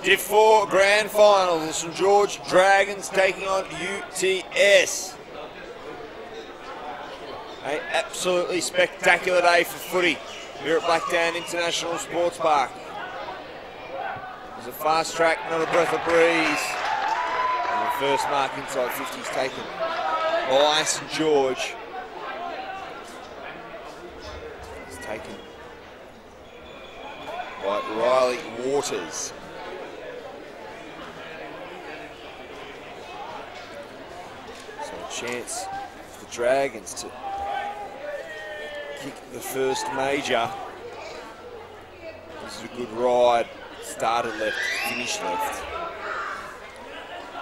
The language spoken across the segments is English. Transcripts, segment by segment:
Div 4 Grand Final, the St George Dragons taking on UTS. An absolutely spectacular day for footy here at Blacktown International Sports Park. There's a fast track, not a breath of breeze. And the first mark inside 50 is taken by St George. It's taken by Riley Waters. So a chance for the Dragons to kick the first major. This is a good ride. Started left, finished left.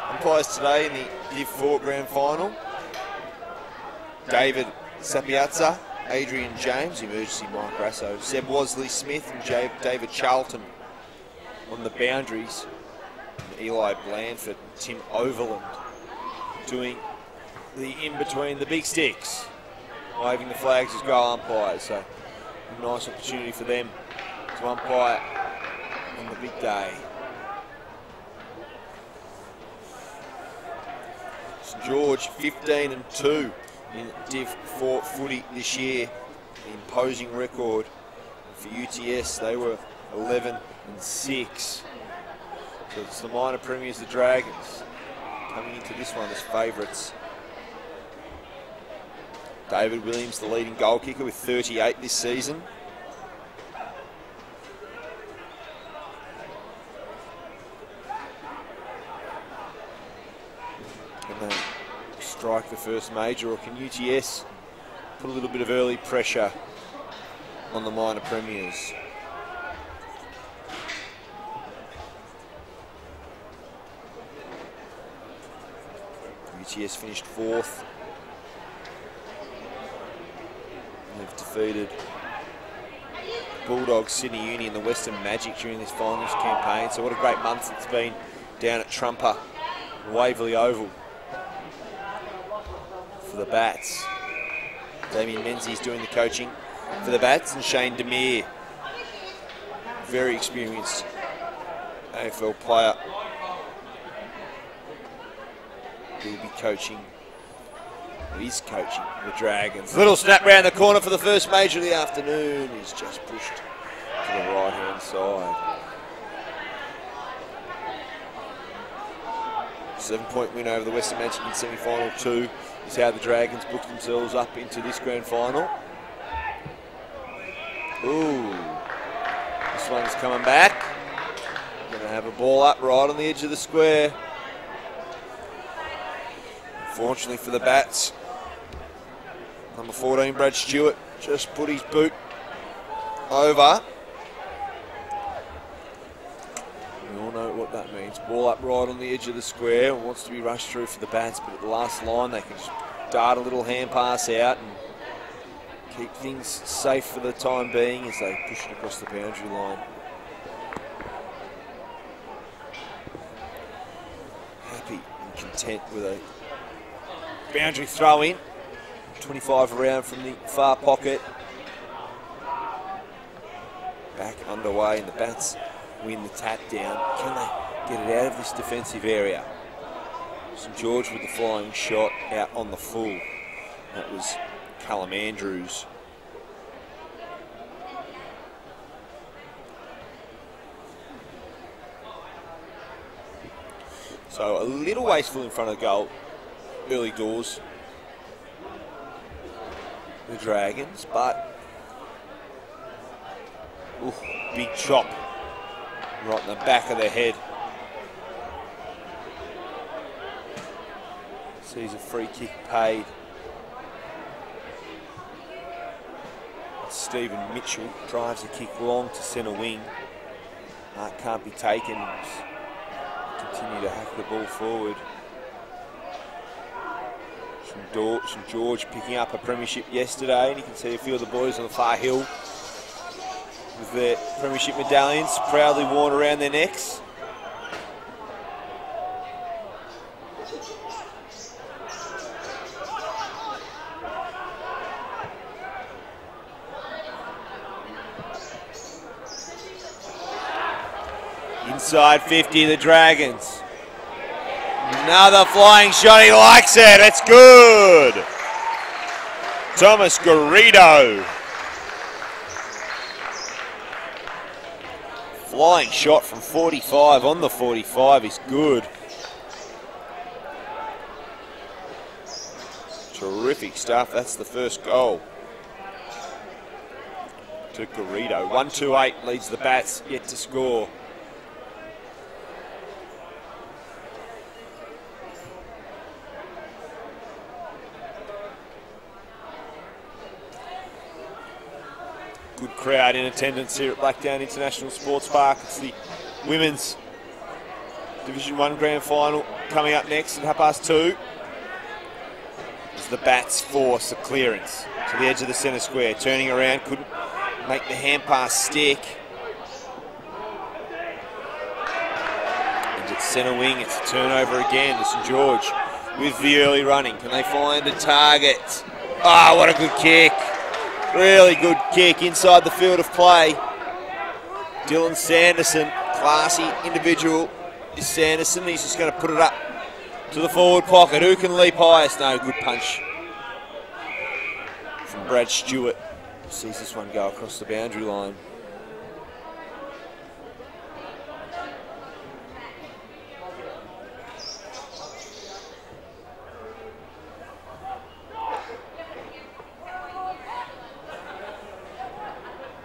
Umpires today in the Div 4 Grand Final: David Sapiazza, Adrian James, emergency Mike Grasso, Seb Wasley-Smith and David Charlton on the boundaries, and Eli Blandford and Tim Overland doing the in-between the big sticks, waving the flags as goal umpires. So a nice opportunity for them to umpire on the big day. St George 15-2 in Div 4 footy this year, an imposing record. And for UTS, they were 11-6. So it's the minor premiers, the Dragons, coming into this one as favourites. David Williams, the leading goal kicker, with 38 this season. Can they strike the first major, or can UTS put a little bit of early pressure on the minor premiers? UTS finished 4th. They've defeated Bulldogs, Sydney Uni and the Western Magic during this finals campaign. So what a great month it's been down at Trumper, Waverley Oval, for the Bats. Damien Menzies doing the coaching for the Bats, and Shane Demir, very experienced AFL player, will be coaching. He's coaching the Dragons. Little snap round the corner for the first major of the afternoon. He's just pushed to the right-hand side. 7-point win over the Western Magic in semi-final 2 is how the Dragons booked themselves up into this grand final. Ooh, this one's coming back. Going to have a ball up right on the edge of the square. Fortunately for the Bats, number 14, Brad Stewart, just put his boot over. We all know what that means. Ball up right on the edge of the square, and wants to be rushed through for the Bats, but at the last line they can just dart a little hand pass out and keep things safe for the time being as they push it across the boundary line. Happy and content with a boundary throw in, 25 around from the far pocket. Back underway, and the Bats win the tap down. Can they get it out of this defensive area? St George with the flying shot out on the full. That was Callum Andrews. So a little wasteful in front of goal early doors, the Dragons, but big chop right in the back of the head. Sees a free kick paid. Stephen Mitchell drives the kick long to centre wing. Can't be taken. Continue to hack the ball forward. St George picking up a premiership yesterday, and you can see a few of the boys on the far hill with their premiership medallions proudly worn around their necks. Inside 50, the Dragons. Another flying shot, he likes it, it's good! Thomas Garrido. Flying shot from 45 on the 45 is good. Terrific stuff, that's the first goal to Garrido. 1-2-8 leads the Bats, yet to score. Good crowd in attendance here at Blackdown International Sports Park. It's the Women's Division 1 Grand Final coming up next at 2:30. As the Bats force a clearance to the edge of the centre square. Turning around, couldn't make the hand pass stick. And it's centre wing, it's a turnover again to St George with the early running. Can they find a target? Ah, what a good kick. Really good kick inside the field of play. Dylan Sanderson, classy individual is Sanderson. He's just going to put it up to the forward pocket. Who can leap highest? No, good punch from Brad Stewart. Sees this one go across the boundary line.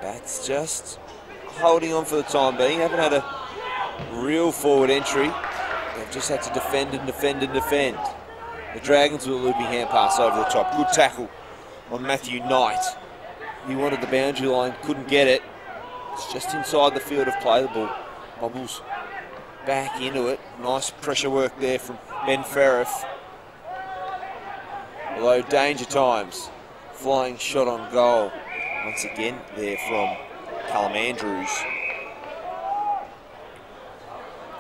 Bats just holding on for the time being. Haven't had a real forward entry. They've just had to defend and defend and defend. The Dragons with a looping hand pass over the top. Good tackle on Matthew Knight. He wanted the boundary line, couldn't get it. It's just inside the field of play. The ball bobbles back into it. Nice pressure work there from Ben Ferriff. Although danger times. Flying shot on goal. Once again there from Callum Andrews.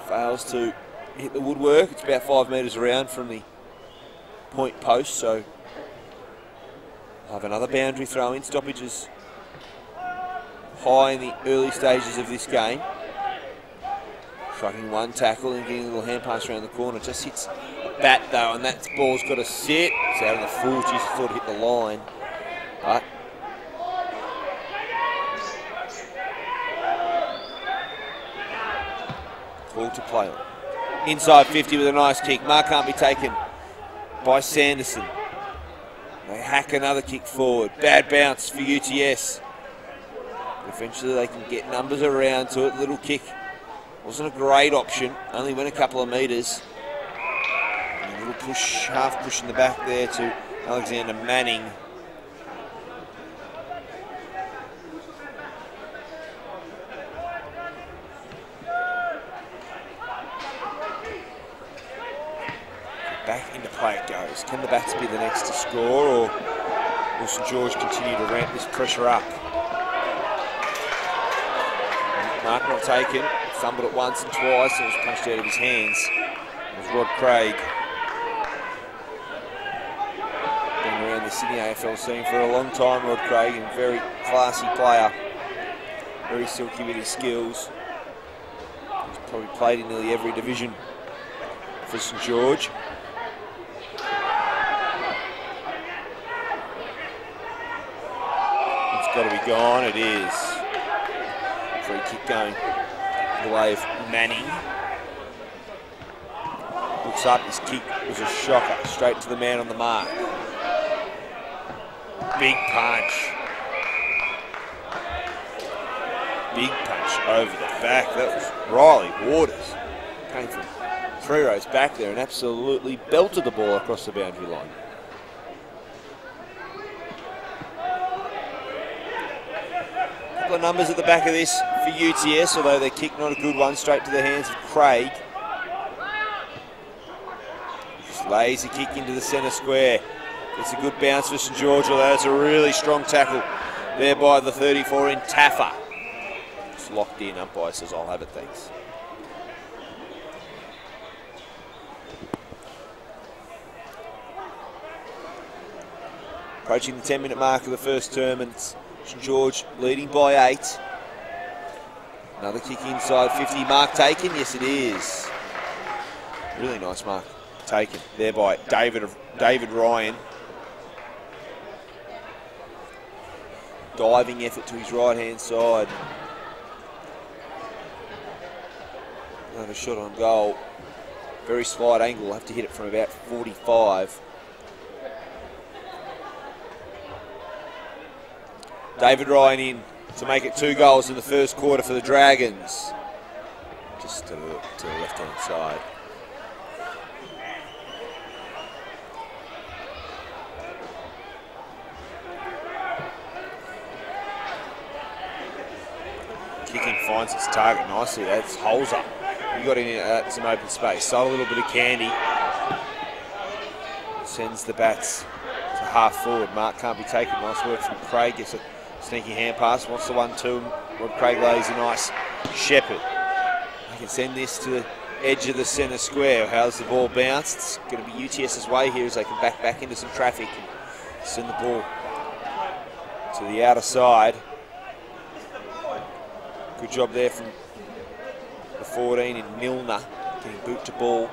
Fails to hit the woodwork. It's about 5 metres around from the point post, so we'll have another boundary throw in. Stoppages high in the early stages of this game. Striking one tackle and getting a little hand pass around the corner. Just hits a bat though, and that ball's got to sit. It's out on the full. Just thought it hit the line, but ball to play on. Inside 50 with a nice kick. Mark can't be taken by Sanderson. They hack another kick forward. Bad bounce for UTS. Eventually they can get numbers around to it. Little kick wasn't a great option. Only went a couple of metres. And a little push, half push in the back there to Alexander Manning. Back into play it goes. Can the Bats be the next to score, or will St George continue to ramp this pressure up? Mark not taken. Fumbled it once and twice. It was punched out of his hands. It was Rod Craig. Been around the Sydney AFL scene for a long time, Rod Craig, and very classy player. Very silky with his skills. He's probably played in nearly every division for St George. Got to be gone, it is. Free kick going the way of Manning. Looks up, his kick was a shocker, straight to the man on the mark. Big punch. Big punch over the back. That was Riley Waters. Came from 3 rows back there and absolutely belted the ball across the boundary line. Couple of numbers at the back of this for UTS, although their kick not a good one, straight to the hands of Craig. Just lays a kick into the centre square. It's a good bounce for St George, although it's a really strong tackle there by the 34 in Taffer. It's locked in, umpire says I'll have it, thanks. Approaching the 10-minute mark of the first term, and it's St George leading by 8. Another kick inside 50. Mark taken? Yes, it is. Really nice mark taken there by David Ryan. Diving effort to his right-hand side. Another shot on goal. Very slight angle. Have to hit it from about 45. David Ryan in to make it 2 goals in the first quarter for the Dragons. Just to the left-hand side. Kicking finds its target nicely. That's holes up. He got in some open space. Sold a little bit of candy. Sends the bats to half forward. Mark can't be taken. Nice work from Craig. Gets a sneaky hand pass. Wants the 1-2. Rod Craig lays a nice shepherd. They can send this to the edge of the centre square. How's the ball bounced? It's going to be UTS's way here as they can back into some traffic and send the ball to the outer side. Good job there from the 14 in Milner, getting boot to ball.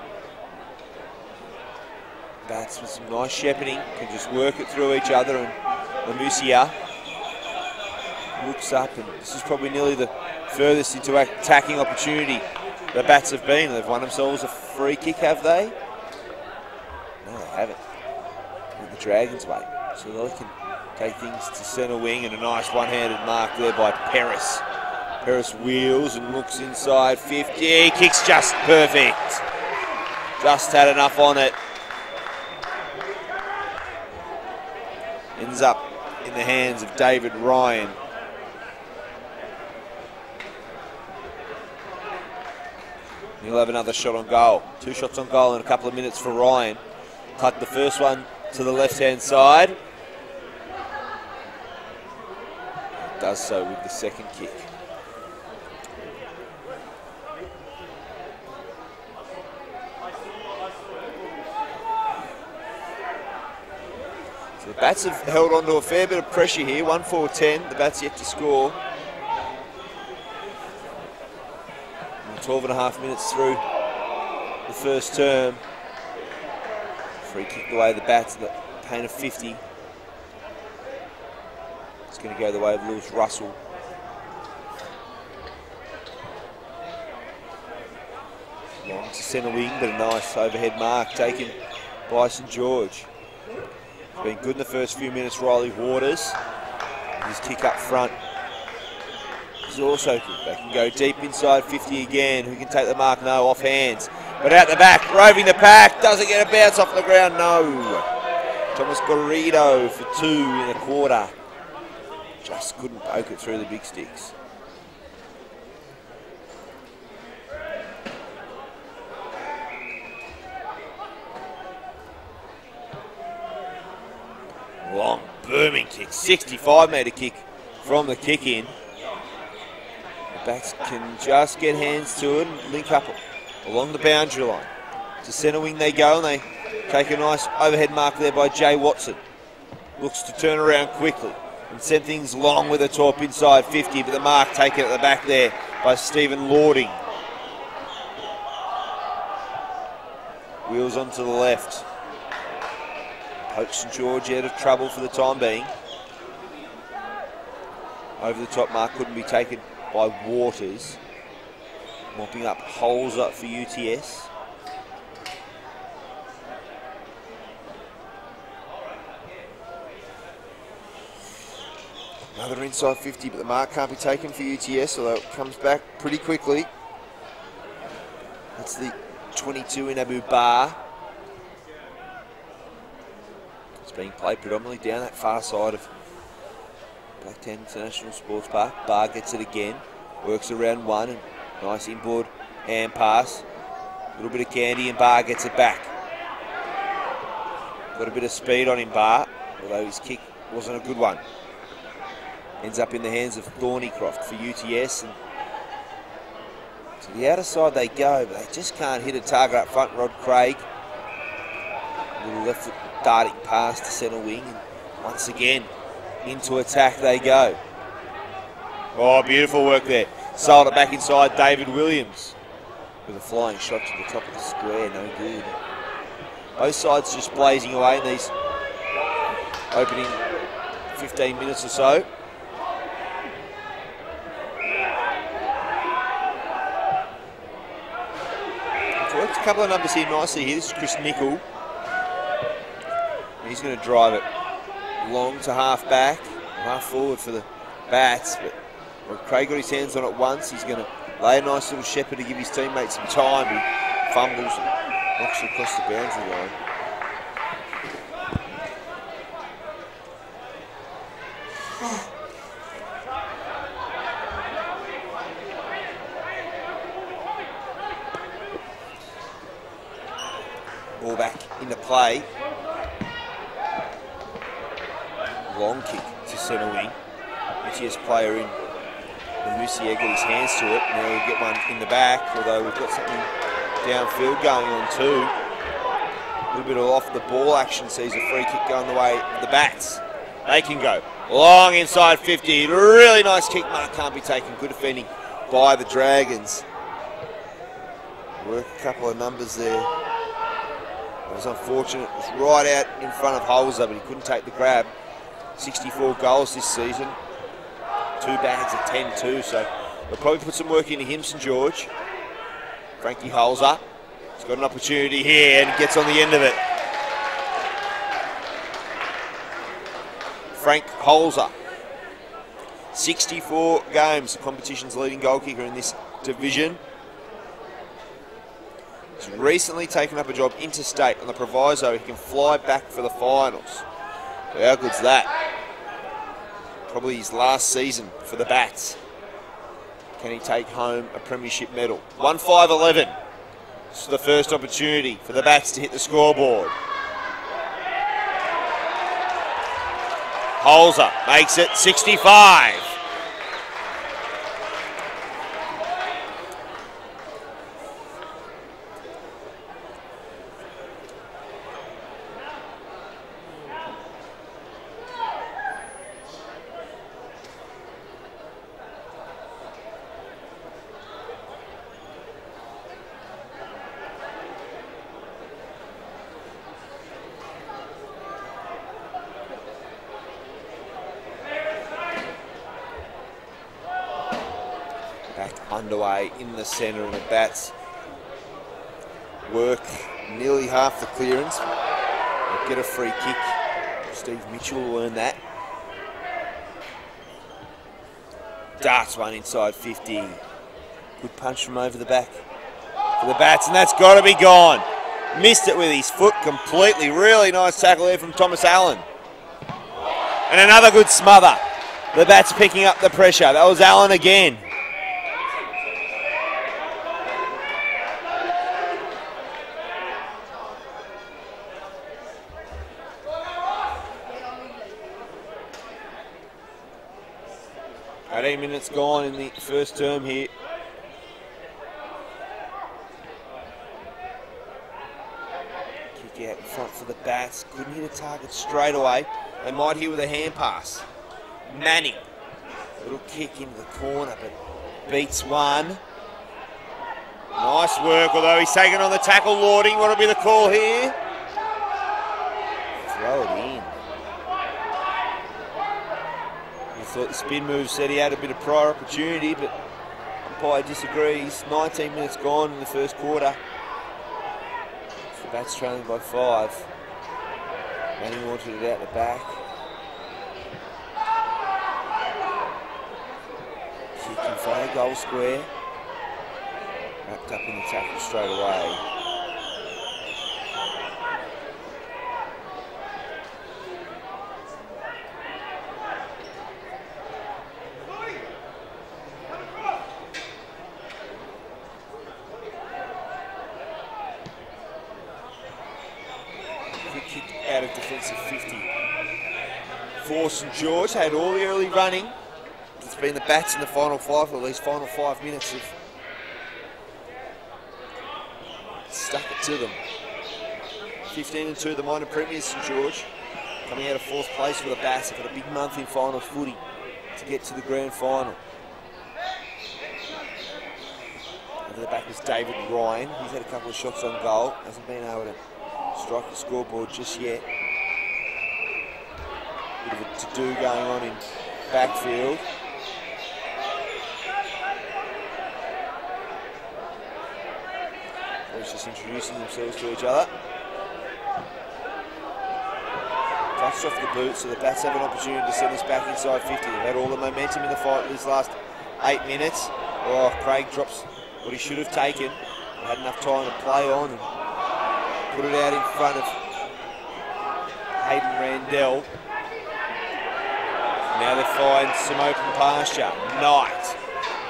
Bats with some nice shepherding, can just work it through each other, and Lamusia looks up, and this is probably nearly the furthest into attacking opportunity the Bats have been. They've won themselves a free kick, have they? No, they haven't. With the Dragons' way. So they can take things to centre wing, and a nice one-handed mark there by Paris. Paris wheels and looks inside 50. Kicks just perfect. Just had enough on it. Ends up in the hands of David Ryan. He'll have another shot on goal. 2 shots on goal in a couple of minutes for Ryan. Cut the first one to the left-hand side. Does so with the second kick. So the Bats have held on to a fair bit of pressure here. 1-4-10. The Bats yet to score. 12.5 minutes through the first term. Free kick away the Bats, the pain of 50. It's going to go the way of Lewis Russell. Long to centre wing, but a nice overhead mark taken by St George. It's been good in the first few minutes, Riley Waters. His kick up front is also good. They can go deep inside 50 again. Who can take the mark? No, off hands. But out the back, roving the pack. Doesn't get a bounce off the ground, no. Thomas Garrido for 2 in a quarter. Just couldn't poke it through the big sticks. Long booming kick, 65-metre kick from the kick in. The Bats can just get hands to it and link up along the boundary line. To centre wing they go, and they take a nice overhead mark there by Jay Watson. Looks to turn around quickly and send things long with a top inside 50, but the mark taken at the back there by Stephen Lording. Wheels onto the left. Pokes St George out of trouble for the time being. Over the top mark couldn't be taken by Waters. Mopping up holes up for UTS. Another inside 50, but the mark can't be taken for UTS, although it comes back pretty quickly. That's the 22 in Abu Bar. It's being played predominantly down that far side of Blacktown International Sports Park. Bar gets it again, works around one, and nice inboard hand pass. A little bit of candy, and Bar gets it back. Got a bit of speed on him, Bar, although his kick wasn't a good one. Ends up in the hands of Thornycroft for UTS, and to the outer side they go, but they just can't hit a target up front. Rod Craig, a little left foot darting pass to centre wing, and once again into attack they go. Oh, beautiful work there. Sold it back inside, David Williams. With a flying shot to the top of the square, no good. Both sides just blazing away in these opening 15 minutes or so. Worked a couple of numbers here nicely here. This is Chris Nickel. He's going to drive it long to half back, half forward for the Bats. But when Craig got his hands on it once, he's going to lay a nice little shepherd to give his teammates some time. He fumbles and knocks it across the boundary line. Ball back into play. Long kick to centre wing. UTS player in. And Musier got his hands to it. Now we'll get one in the back, although we've got something downfield going on too. A little bit of off the ball action sees a free kick going the way of the Bats. They can go long inside 50. Really nice kick mark, can't be taken. Good defending by the Dragons. Work a couple of numbers there. It was unfortunate. It was right out in front of Holzer, but he couldn't take the grab. 64 goals this season. 2 bags of 10 too, so they'll probably put some work into him, St George. Frankie Holzer. He's got an opportunity here and gets on the end of it. Frank Holzer. 64 games, the competition's leading goal kicker in this division. He's recently taken up a job interstate on the proviso he can fly back for the finals. So how good's that? Probably his last season for the Bats. Can he take home a premiership medal? 1-5-11. This is the first opportunity for the Bats to hit the scoreboard. Holzer makes it 65. Underway in the centre, and the Bats work nearly half the clearance. They'll get a free kick. Steve Mitchell will earn that. Darts one inside 50. Good punch from over the back for the Bats, and that's got to be gone. Missed it with his foot completely. Really nice tackle there from Thomas Allen. And another good smother. The Bats picking up the pressure. That was Allen again. Minutes gone in the first term here. Kick out in front for the Bats. Couldn't hit a target straight away. They might hit with a hand pass. Manning. Little kick into the corner, but beats one. Nice work, although he's taken on the tackle. Lording, what'll be the call here? Throw it in. Thought the spin move said he had a bit of prior opportunity, but umpire disagrees. 19 minutes gone in the first quarter. The Bats trailing by 5. Manning wanted it out the back. Kick in front of goal square. Wrapped up in the tackle straight away. Out of defensive 50 for St George. Had all the early running. It's been the Bats in the final 5, or at least final 5 minutes have stuck it to them. 15-2, the minor premiers, St George, coming out of 4th place for the Bats. They've got a big month in finals footy to get to the grand final. Over the back is David Ryan. He's had a couple of shots on goal. Hasn't been able to strike the scoreboard just yet. Bit of a to-do going on in backfield. Boys just introducing themselves to each other. Touched off the boot, so the Bats have an opportunity to send us back inside 50. They've had all the momentum in the fight these last 8 minutes. Oh, Craig drops what he should have taken. Had enough time to play on and put it out in front of Hayden Randell. Now they find some open pasture. Knight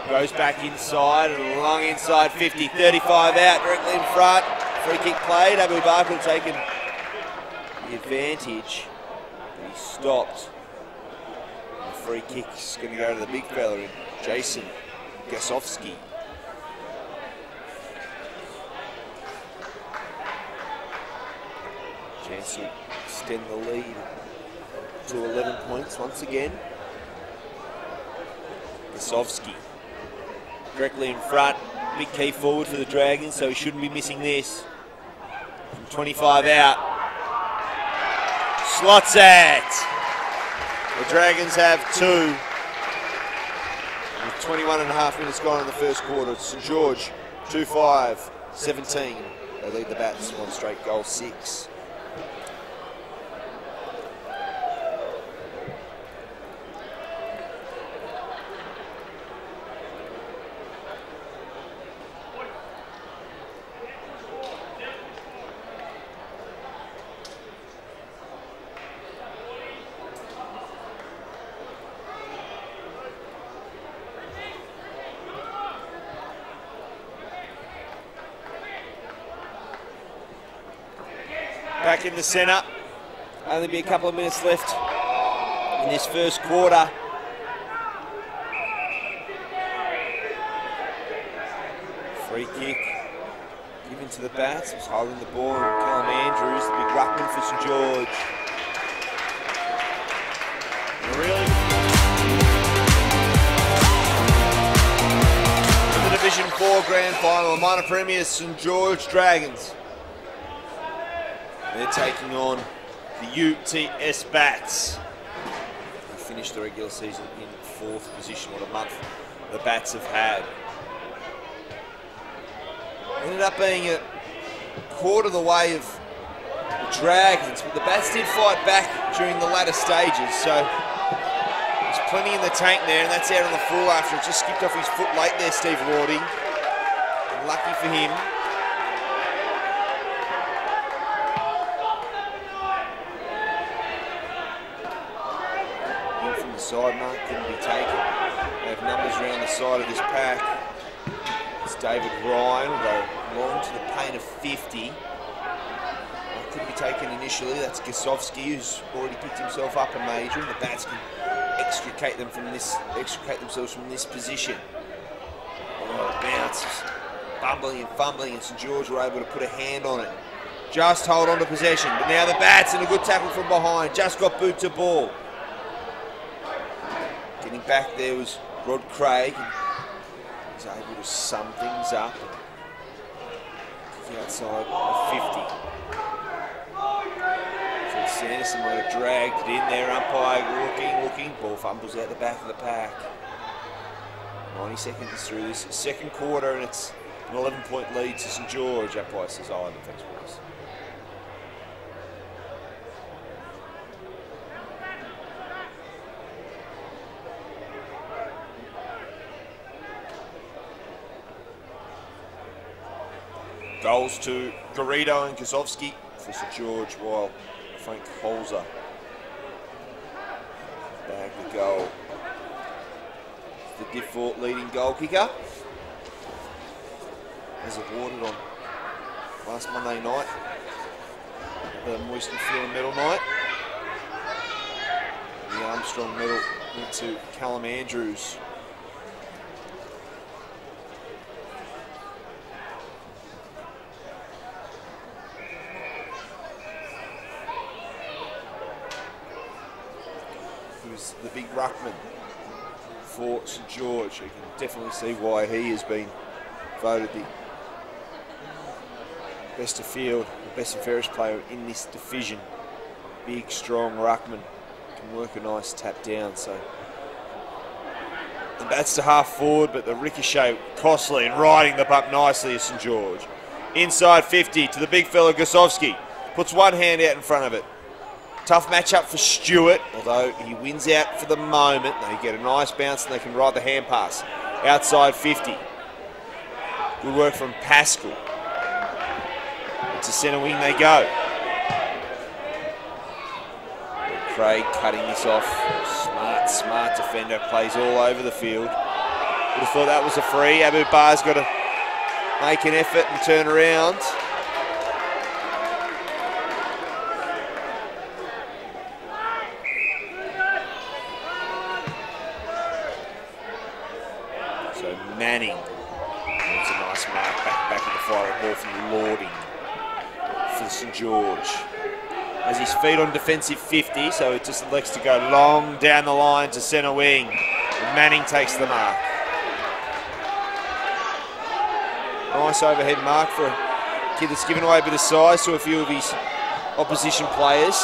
goes back inside and long inside 50. 35 out, directly in front. Free kick played. Abu Bakr taken the advantage. But he stopped. The free kick's going to go to the big fella in Jason Gasovsky. Chance to extend the lead to 11 points once again. Gasovsky directly in front. Big key forward for the Dragons, so he shouldn't be missing this. From 25 out. Slots it. The Dragons have 2. With 21 and a half minutes gone in the first quarter. St George 2-5, 17. They lead the Bats one straight goal, 6. Back in the centre. Only be a couple of minutes left in this first quarter. Free kick given to the Bats. He's holding the ball. Callum Andrews, the big ruckman for St George. Really? In the Division 4 Grand Final, minor premiers St George Dragons. They're taking on the UTS Bats. They finished the regular season in 4th position. What a month the Bats have had. Ended up being a quarter of the way of the Dragons, but the Bats did fight back during the latter stages, so there's plenty in the tank there, and that's out on the full after it just skipped off his foot late there, Steve Lording. Lucky for him. Side mark couldn't be taken. They have numbers around the side of this pack. It's David Ryan will go long to the paint of 50. That couldn't be taken initially. That's Gasovsky, who's already picked himself up a major, and the Bats can extricate themselves from this position. Oh, it bounces, bumbling and fumbling, and St George were able to put a hand on it. Just hold on to possession, but now the Bats, and a good tackle from behind, just got boot to ball. Getting back there was Rod Craig. He's able to sum things up. Outside of 50. So Sanderson might have dragged it in there. Umpire looking. Ball fumbles out the back of the pack. 90 seconds through this second quarter, and it's an 11-point lead to St George. Umpire says, "Oh, thanks, boys." Goals to Garrido and Gasovsky for St George, while Frank Holzer bagged the goal. The default leading goal kicker, as awarded on last Monday night, the Moisten Field Medal night. The Armstrong medal went to Callum Andrews. The big ruckman for St George. You can definitely see why he has been voted the best of field, the best and fairest player in this division. Big, strong ruckman, can work a nice tap down. So the bats to half forward, but the ricochet costly and riding the puck nicely is St George. Inside 50 to the big fella Gosowski. Puts one hand out in front of it. Tough matchup for Stewart, although he wins out for the moment. They get a nice bounce and they can ride the hand pass. Outside 50. Good work from Pascal. To centre wing they go. Craig cutting this off. Smart defender, plays all over the field. Would have thought that was a free. Abu Bar's got to make an effort and turn around. So Manning. It's a nice mark back of the fire ball from Lording for St George. Has his feet on defensive 50, so it just elects to go long down the line to centre wing. And Manning takes the mark. Nice overhead mark for a kid that's given away a bit of size to a few of his opposition players.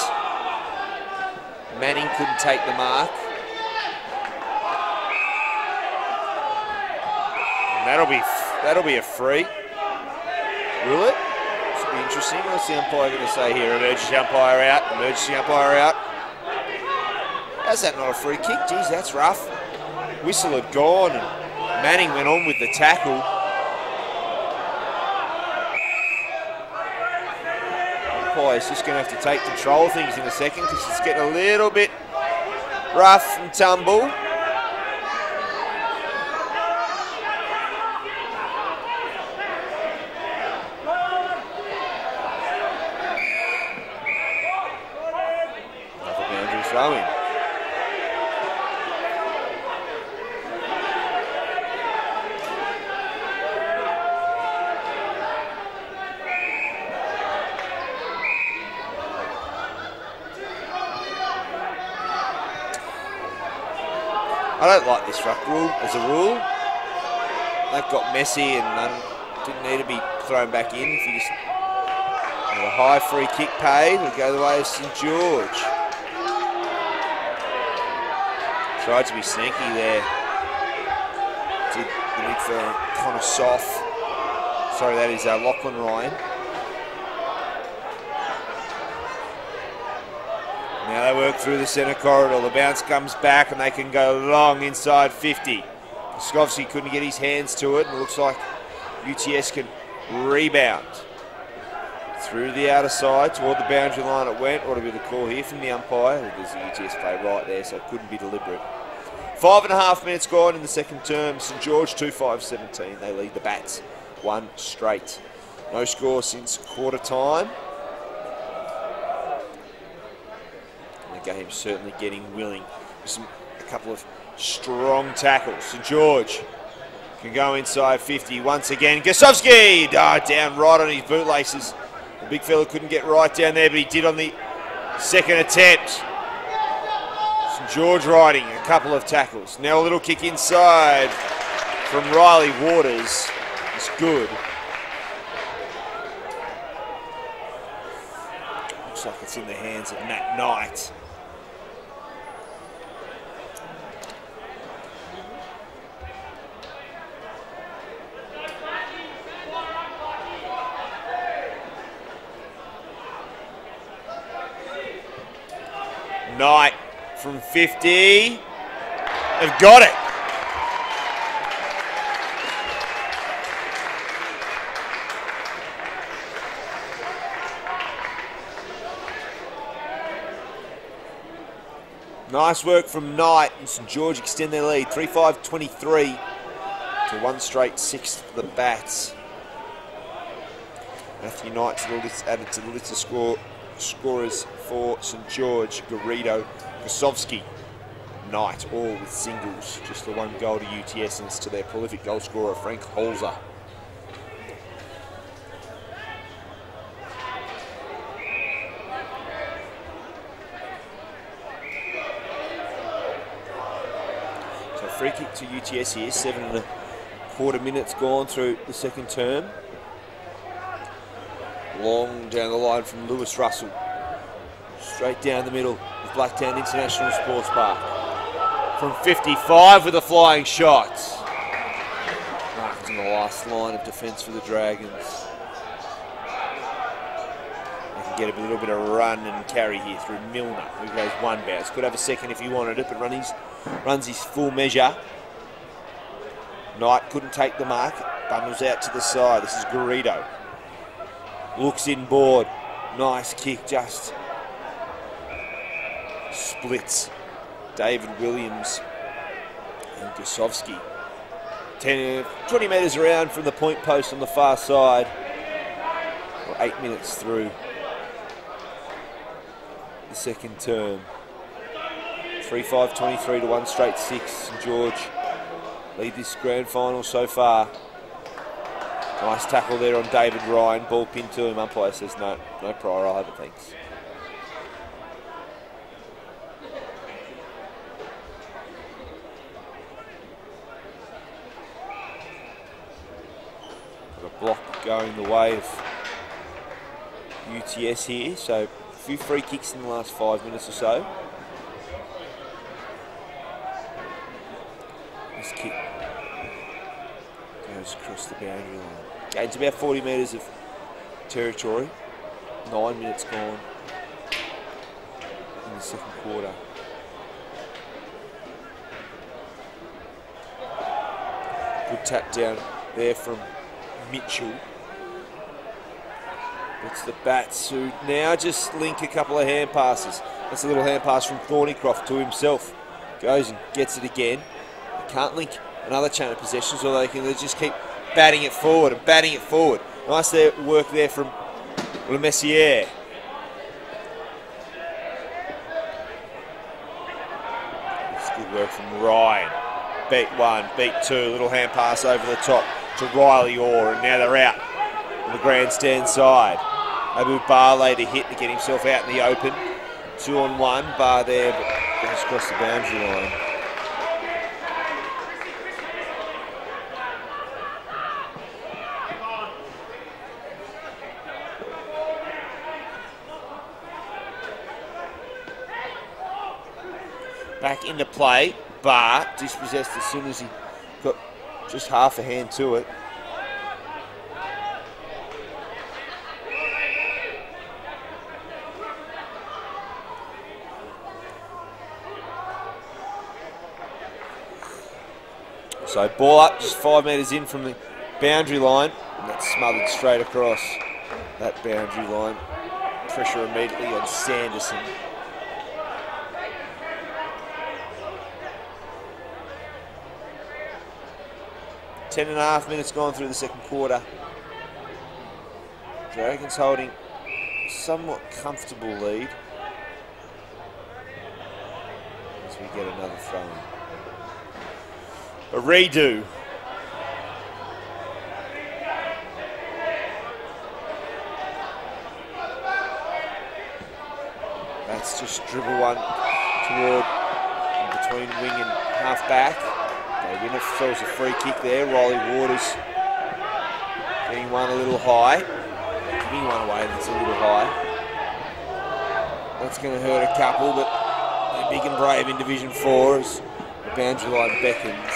Manning couldn't take the mark. And that'll be a free. Will it? Be interesting. What's the umpire going to say here? Emergency umpire out. Emergency umpire out. How's that not a free kick? Geez, that's rough. Whistle had gone and Manning went on with the tackle. Umpire's just going to have to take control of things in a second because it's getting a little bit rough and tumble. Throwing. I don't like this ruck rule as a rule. That got messy and didn't need to be thrown back in. If you just have a high free kick paid, it'll go the way of St George. Tried to be sneaky there. Did the big fella Connor Soft. Sorry, that is Lachlan Ryan. Now they work through the centre corridor. The bounce comes back and they can go long inside 50. Skovsky couldn't get his hands to it, and it looks like UTS can rebound. Through the outer side, toward the boundary line it went. Ought to be the call here from the umpire. There's the UTS play right there, so it couldn't be deliberate. 5.5 minutes gone in the second term. St George 2-5-17. They lead the Bats one straight. No score since quarter time. And the game's certainly getting willing. A couple of strong tackles. St George can go inside 50 once again. Gosowski down right on his bootlaces. The big fella couldn't get right down there, but he did on the second attempt. St George riding a couple of tackles. Now a little kick inside from Riley Waters. It's good. Looks like it's in the hands of Matt Knight. Knight from 50. They've got it. Nice work from Knight, and St George extend their lead. 3-5-23 to one straight sixth for the Bats. Matthew Knight's added to the list of scorers for St George. Garrido, Gosowski, Knight, all with singles. Just the one goal to UTS, and it's to their prolific goal scorer, Frank Holzer. So free kick to UTS here, 7.25 quarter minutes gone through the second term. Long down the line from Lewis Russell. Straight down the middle of Blacktown International Sports Park. From 55 with a flying shot. Marked in the last line of defence for the Dragons. They can get a little bit of run and carry here through Milner, who goes one bounce. Could have a second if he wanted it, but runs his full measure. Knight couldn't take the mark. Bundles out to the side. This is Garrido. Looks inboard. Nice kick, just splits David Williams and Gosowski. 20 metres around from the point post on the far side. Well, 8 minutes through the second term. 3-5-23 to 1 straight 6. St George lead this grand final so far. Nice tackle there on David Ryan. Ball pinned to him. Umpire says no prior either, thanks. Got a block going the way of UTS here. So a few free kicks in the last 5 minutes or so. This kick goes across the boundary line. Gains about 40 metres of territory. 9 minutes gone in the second quarter. Good tap down there from Mitchell. It's the Bats who now just link a couple of hand passes. That's a little hand pass from Thornycroft to himself. Goes and gets it again. They can't link another chain of possessions, or they just keep batting it forward and batting it forward. Nice work there from Le Messier. It's good work from Ryan. Beat one, beat two, little hand pass over the top to Riley Orr, and now they're out on the grandstand side. Abu Barley to hit to get himself out in the open. 2-on-1, Bar there, but goes across the boundary line. Back into play, Bar dispossessed as soon as he got just half a hand to it. So ball up, just 5 metres in from the boundary line, and that's smothered straight across that boundary line. Pressure immediately on Sanderson. Ten and a half minutes gone through the second quarter. Dragons holding somewhat comfortable lead as we get another throw in. A redo. That's just dribble one toward between wing and half back. They win themselves a free kick there. Riley Waters getting one a little high. Giving one away that's a little high. That's going to hurt a couple, but they're big and brave in Division 4 as the boundary line beckons.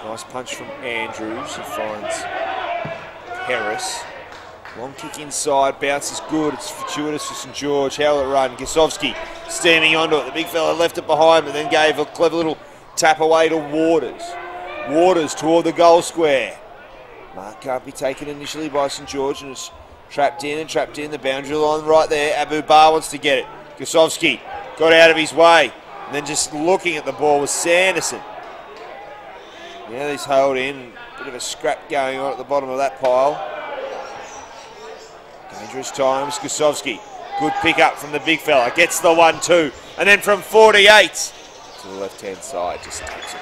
Nice punch from Andrews, who finds Harris. Long kick inside, bounce is good, it's fortuitous for St George. How will it run? Gosowski steaming onto it. The big fella left it behind, but then gave a clever little tap away to Waters. Waters toward the goal square. Mark can't be taken initially by St George, and it's trapped in, the boundary line right there. Abu Bar wants to get it. Gosowski got out of his way, and then just looking at the ball was Sanderson. Now he's held in, bit of a scrap going on at the bottom of that pile. Dangerous times, Gosowski. Good pick up from the big fella, gets the 1-2, and then from 48 to the left-hand side, just takes it.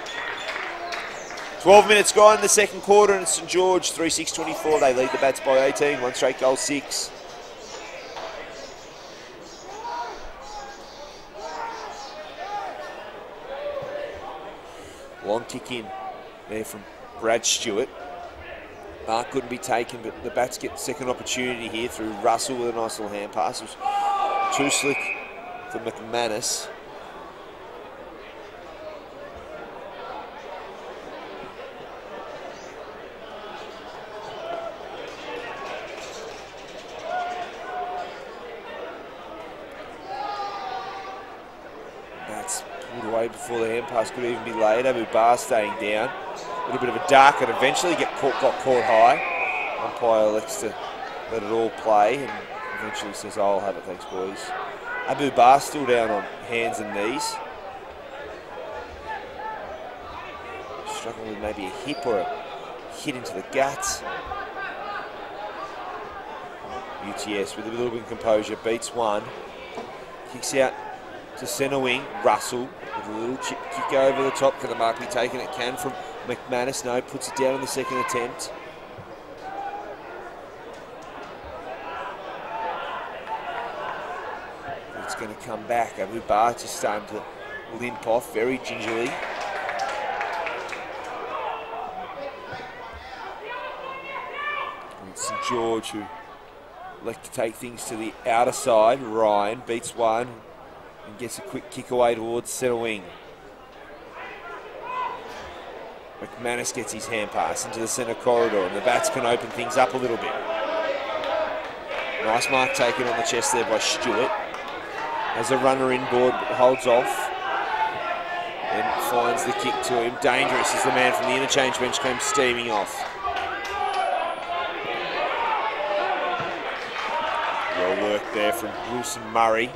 12 minutes gone in the second quarter, and St George 3-6-24. They lead the Bats by 18. One straight goal, 6. Long kick in there from Brad Stewart. Mark couldn't be taken, but the Bats get second opportunity here through Russell with a nice little hand pass. It was too slick for McManus. Bats pulled away before the hand pass could even be laid. Abu Bar staying down. A little bit of a dark, and eventually got caught high. Umpire elects to let it all play and eventually says, oh, I'll have it, thanks boys. Abu Bar still down on hands and knees. Struggling with maybe a hip or a hit into the guts. UTS with a little bit of composure, beats one. Kicks out to centre wing, Russell with a little chip kick over the top. Can the mark be taken? It can from McManus. No, puts it down on the second attempt. It's going to come back. Abu Bar just starting to limp off very gingerly. It's St George who like to take things to the outer side. Ryan beats one and gets a quick kick away towards centre wing. McManus gets his hand pass into the centre corridor, and the Bats can open things up a little bit. Nice mark taken on the chest there by Stewart. Has a runner inboard, but holds off. And finds the kick to him. Dangerous as the man from the interchange bench came steaming off. Well worked there from Wilson Murray.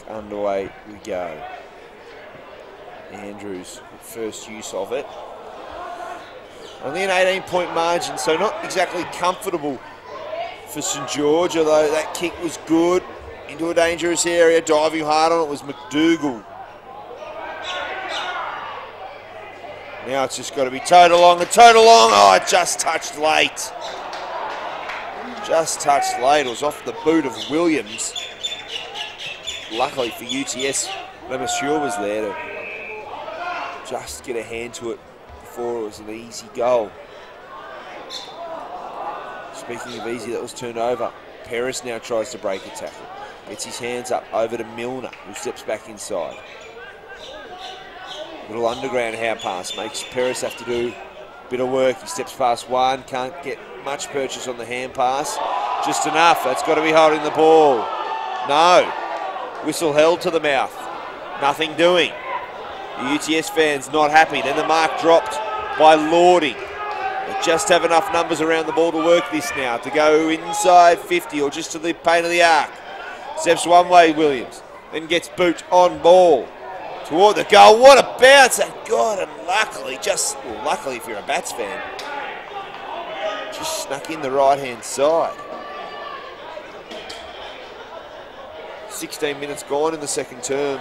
Underway we go. Andrews, first use of it. Only an 18-point margin, so not exactly comfortable for St George, although that kick was good into a dangerous area. Diving hard on it was McDougall. Now it's just got to be towed along and towed along. Oh, it just touched late. Just touched late. It was off the boot of Williams. Luckily for UTS, Lemercier was there to just get a hand to it before it was an easy goal. Speaking of easy, that was turned over. Paris now tries to break a tackle. Gets his hands up over to Milner, who steps back inside. Little underground hand pass makes Paris have to do a bit of work. He steps past one, can't get much purchase on the hand pass. Just enough. That's got to be holding the ball. No. Whistle held to the mouth. Nothing doing. The UTS fans not happy. Then the mark dropped by Lordy. They just have enough numbers around the ball to work this now. To go inside 50 or just to the paint of the arc. Steps one way, Williams. Then gets boot on ball. Toward the goal. What a bounce. God, and luckily, luckily if you're a Bats fan, just snuck in the right-hand side. 16 minutes gone in the second term.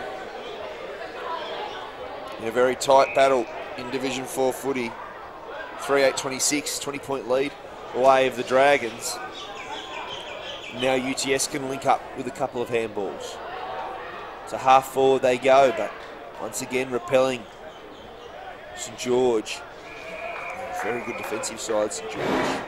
In a very tight battle in Division 4 footy. 3-8-26, 20-point lead away of the Dragons. Now UTS can link up with a couple of handballs. So half forward they go, but once again repelling St George. Very good defensive side, St George.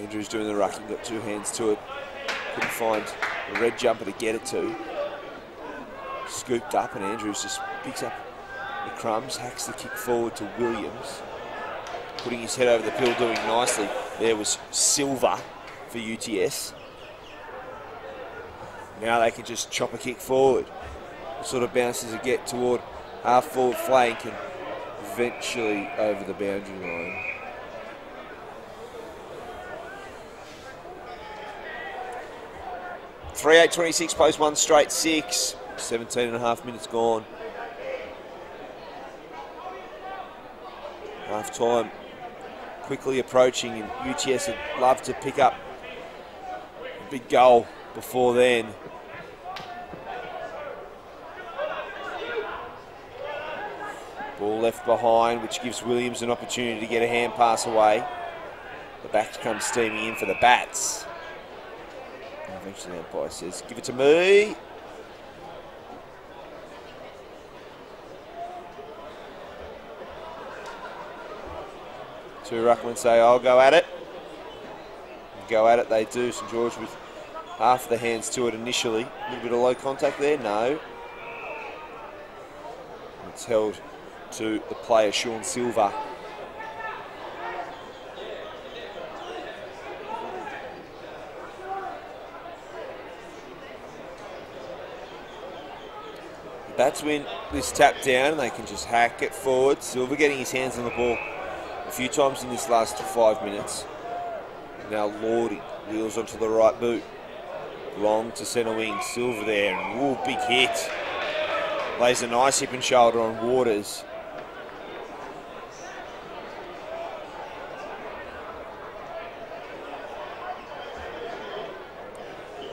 Andrews doing the rucking, got two hands to it. Couldn't find the red jumper to get it to. Scooped up and Andrews just picks up the crumbs, hacks the kick forward to Williams. Putting his head over the pill, doing nicely. There was Silva for UTS. Now they can just chop a kick forward. What sort of bounces it get toward half forward flank and eventually over the boundary line. .38.26 post 1 straight 6. 17.5 minutes gone. Half time quickly approaching, and UTS would love to pick up a big goal before then. Ball left behind, which gives Williams an opportunity to get a hand pass away. The backs come steaming in for the Bats. And eventually the umpire says, give it to me. Two ruckmen say, I'll go at it. Go at it, they do. St George with half the hands to it initially. A little bit of low contact there, no. It's held to the player, Sean Silva. The Bats win this tap down and they can just hack it forward. Silva getting his hands on the ball a few times in this last 5 minutes. Now Lordy wheels onto the right boot. Long to centre wing, Silva there, and ooh, big hit. Lays a nice hip and shoulder on Waters.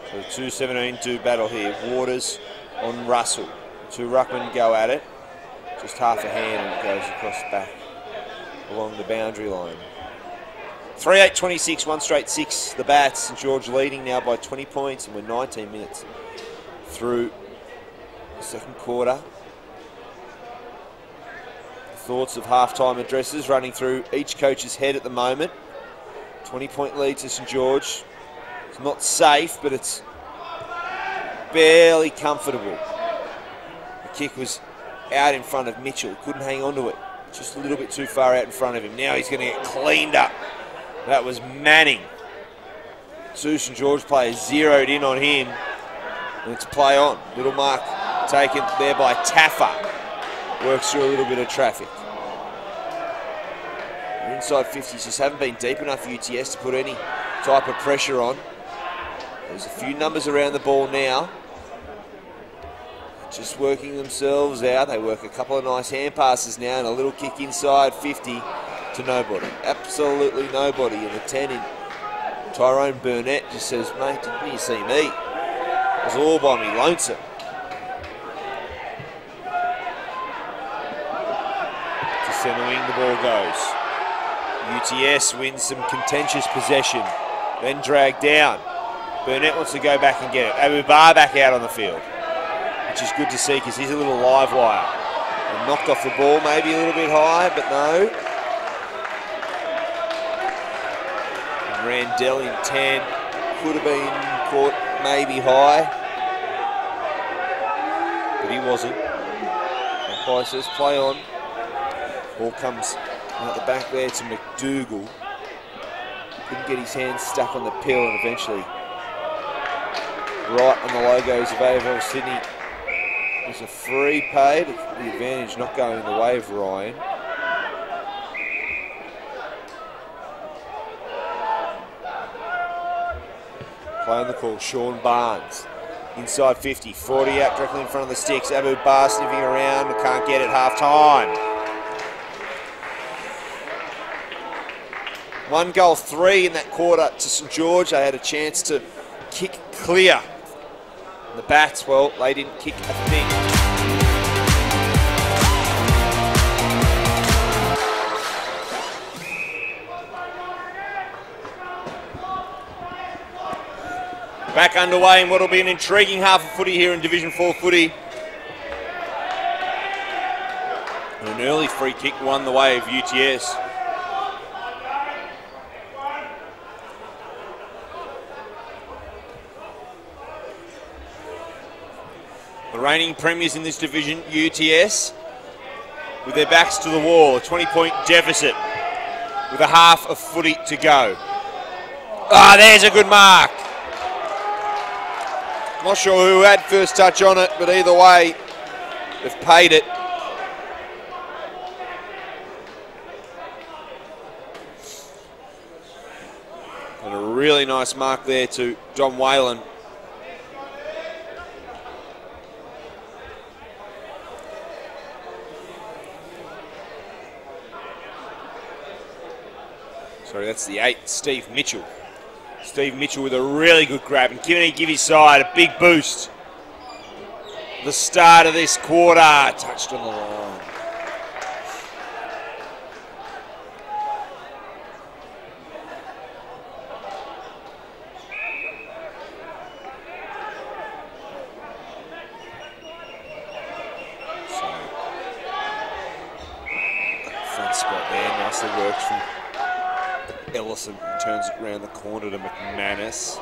So 2-17 do battle here. Waters on Russell. Two ruckmen go at it. Just half a hand and it goes across back along the boundary line. 38.26, 1 straight 6. The Bats, St George leading now by 20 points, and we're 19 minutes through the second quarter. Thoughts of halftime addresses running through each coach's head at the moment. 20-point lead to St George. It's not safe, but it's barely comfortable. The kick was out in front of Mitchell. Couldn't hang on to it. Just a little bit too far out in front of him. Now he's going to get cleaned up. That was Manning. Two St George players zeroed in on him. And it's play on. Little mark taken there by Taffer. Works through a little bit of traffic. The inside 50s just haven't been deep enough for UTS to put any type of pressure on. There's a few numbers around the ball now. Just working themselves out. They work a couple of nice hand passes now and a little kick inside 50 to nobody. Absolutely nobody. And the 10 in Tyrone Burnett just says, mate, didn't you see me? It was all by me lonesome. To centre wing the ball goes. UTS wins some contentious possession. Then dragged down. Burnett wants to go back and get it. Abu Bar back out on the field, which is good to see because he's a little live wire. And knocked off the ball, maybe a little bit high, but no. And Randell in 10, could have been caught maybe high, but he wasn't. Umpire says play on. Ball comes out the back there to McDougall. Couldn't get his hands stuck on the pill, and eventually right on the logos of AFL Sydney. There's a free paid, the advantage not going the way of Ryan. Play on the call, Sean Barnes. Inside 50, 40 out directly in front of the sticks. Abu Bar sniffing around, can't get it, half time. 1 goal, 3 in that quarter to St George. They had a chance to kick clear. And the Bats, well, they didn't kick a thing. Back underway in what will be an intriguing half of footy here in Division 4 footy. And an early free kick won the way of UTS. The reigning premiers in this division, UTS, with their backs to the wall, a 20-point deficit with a half of footy to go. Ah, there's a good mark. Not sure who had first touch on it, but either way, they've paid it. really nice mark there to Don Whalen. Sorry, that's the 8, Steve Mitchell. Steve Mitchell with a really good grab and give his side a big boost. The start of this quarter, touched on the line. So, front spot there, nicely worked from Ellison, turns it around the corner to McManus.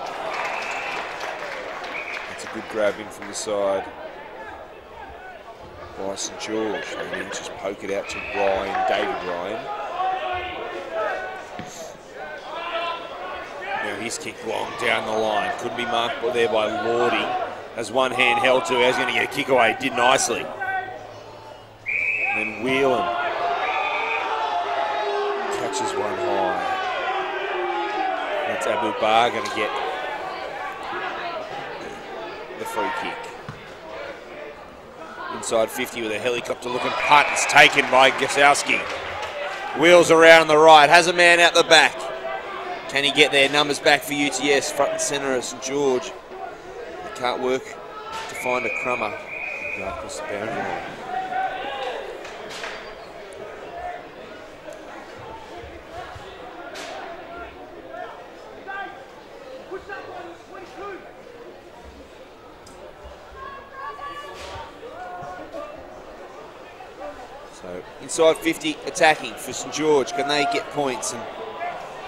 That's a good grab in from the side by St George. And then just poke it out to Ryan, David Ryan. Now his kick long down the line. Couldn't be marked there by Lordy. Has one hand held to. He's going to get a kick away. Did nicely. And then Whelan catches one high. That's Abu Bar going to get the free kick. Inside 50 with a helicopter looking punt. It's taken by Gasowski. Wheels around on the right. Has a man out the back. Can he get their numbers back for UTS? Front and centre at St George. They can't work to find a crummer. Across the boundary line. So inside 50 attacking for St George. Can they get points and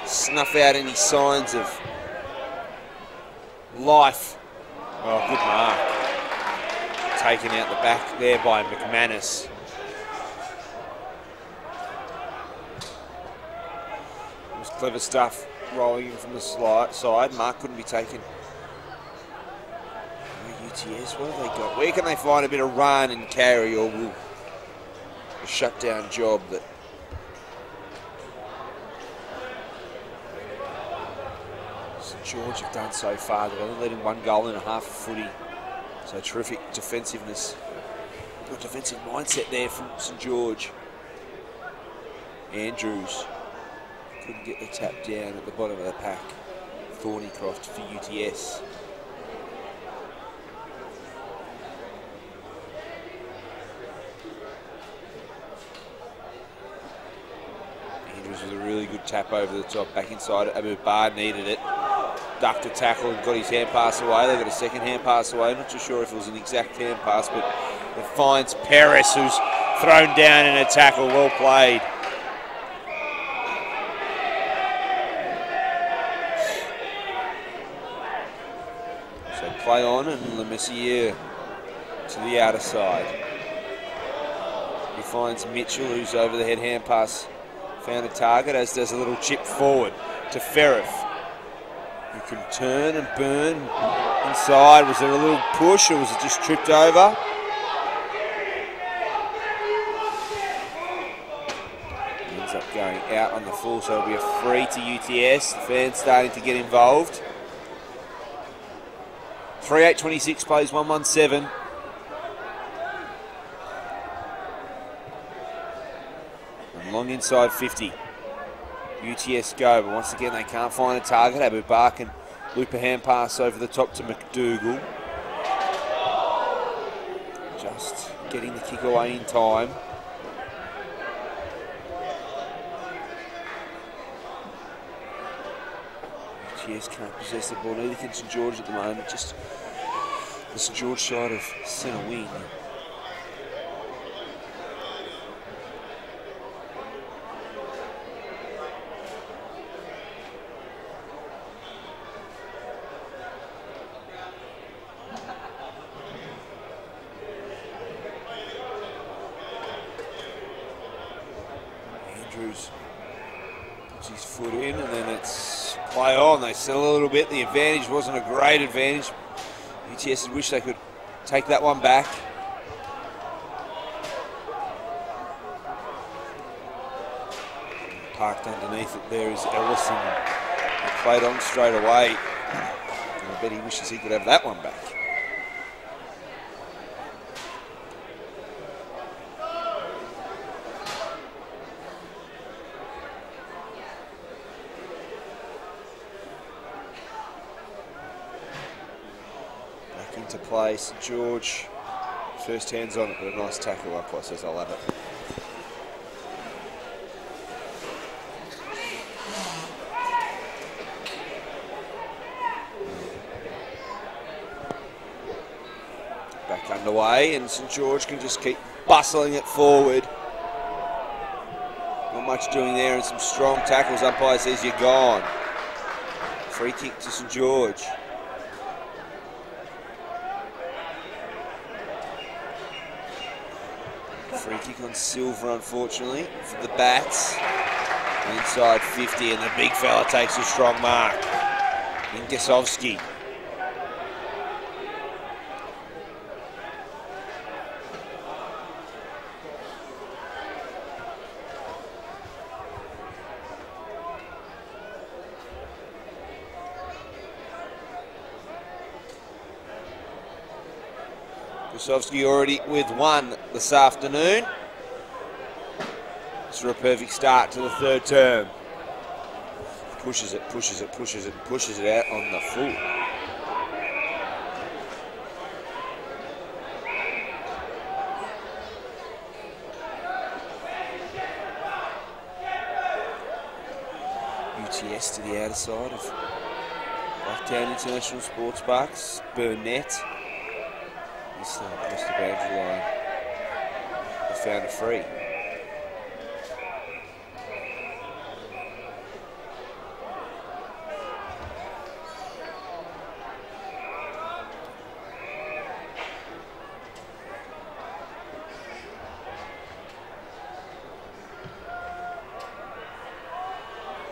snuff out any signs of life? Oh, good mark. Taken out the back there by McManus. It was clever stuff rolling in from the side. Mark couldn't be taken. UTS, what have they got? Where can they find a bit of run and carry, or will a shutdown job that St George have done so far? They've only let in 1 goal in a half of footy. So terrific defensiveness, or defensive mindset there from St George. Andrews couldn't get the tap down at the bottom of the pack. Thornycroft for UTS. Andrews with a really good tap over the top, back inside. Abu Bar needed it. Ducked a tackle and got his hand pass away. They got a second hand pass away. Not too sure if it was an exact hand pass, but it finds Perez, who's thrown down in a tackle. Well played. So play on, and Lemessier to the outer side. He finds Mitchell, who's over the head hand pass. Found a target, as does a little chip forward to Ferriff, who can turn and burn inside. Was there a little push, or was it just tripped over? Ends up going out on the full, so it'll be a free to UTS. The fans starting to get involved. 3:8:26 plays 1-1-7. And long inside 50. UTS go, but once again they can't find a target. Abu Bar can loop a hand pass over the top to McDougall. Just getting the kick away in time. UTS can't possess the ball, neither can St George at the moment. Just the St George side of centre wing. Andrews puts his foot in, and then it's play on. They settle a little bit. The advantage wasn't a great advantage. UTS had wished they could take that one back. Parked underneath it there is Ellison. played on straight away. I bet he wishes he could have that one back. Back into play, St George. First hands on it, but a nice tackle. Umpire says I'll have it. Back underway, and St George can just keep bustling it forward. Not much doing there, and some strong tackles. Umpire says you're gone. Free kick to St George. Free kick on Silver, unfortunately, for the Bats. Inside 50, and the big fella takes a strong mark. Ingasovsky. Ingasovsky already with one this afternoon. It's for a perfect start to the third term. Pushes it, pushes it, pushes it, pushes it out on the full. UTS to the outer side of Blacktown International Sports Parks. Burnett. He's across the boundary line. They found a free.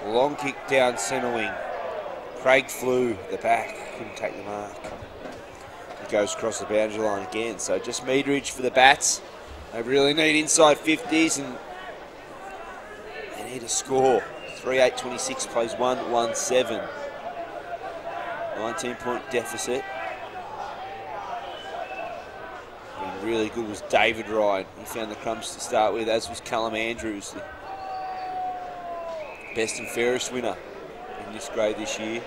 Long kick down centre wing. Craig flew the back, couldn't take the mark. It goes across the boundary line again, so just meterage for the Bats. They really need inside 50s and they need a score. 3-8-26 plays 1-1-7. 19-point deficit. And really good was David Ryan. He found the crumbs to start with, as was Callum Andrews, the best and fairest winner in this grade this year.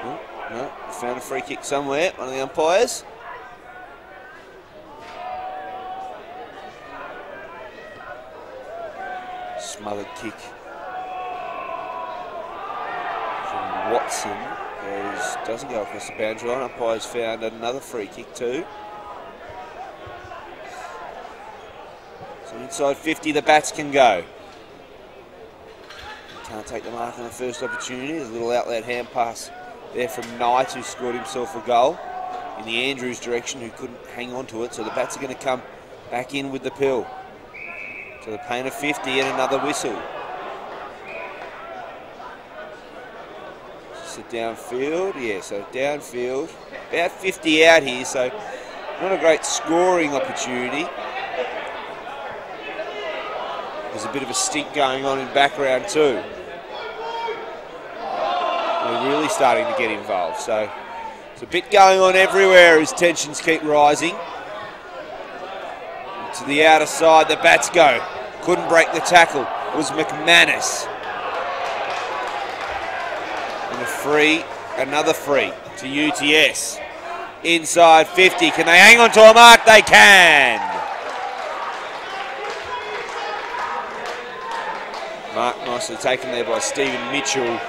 Oh, no, found a free kick somewhere, one of the umpires. Smothered kick from Watson. Doesn't go across the boundary line. Umpires found another free kick too. So inside 50, the Bats can go. Can't take the mark on the first opportunity. There's a little outlet hand pass there from Knight, who scored himself a goal in the Andrews direction, who couldn't hang on to it. So the Bats are going to come back in with the pill. To the pain of 50 and another whistle. So downfield, yeah, so downfield. About 50 out here, so not a great scoring opportunity. There's a bit of a stink going on in background too. They're really starting to get involved, so there's a bit going on everywhere as tensions keep rising. And to the outer side, the Bats go. Couldn't break the tackle. It was McManus. And a free, another free to UTS. Inside 50, can they hang on to a mark? They can. Mark nicely taken there by Stephen Mitchell.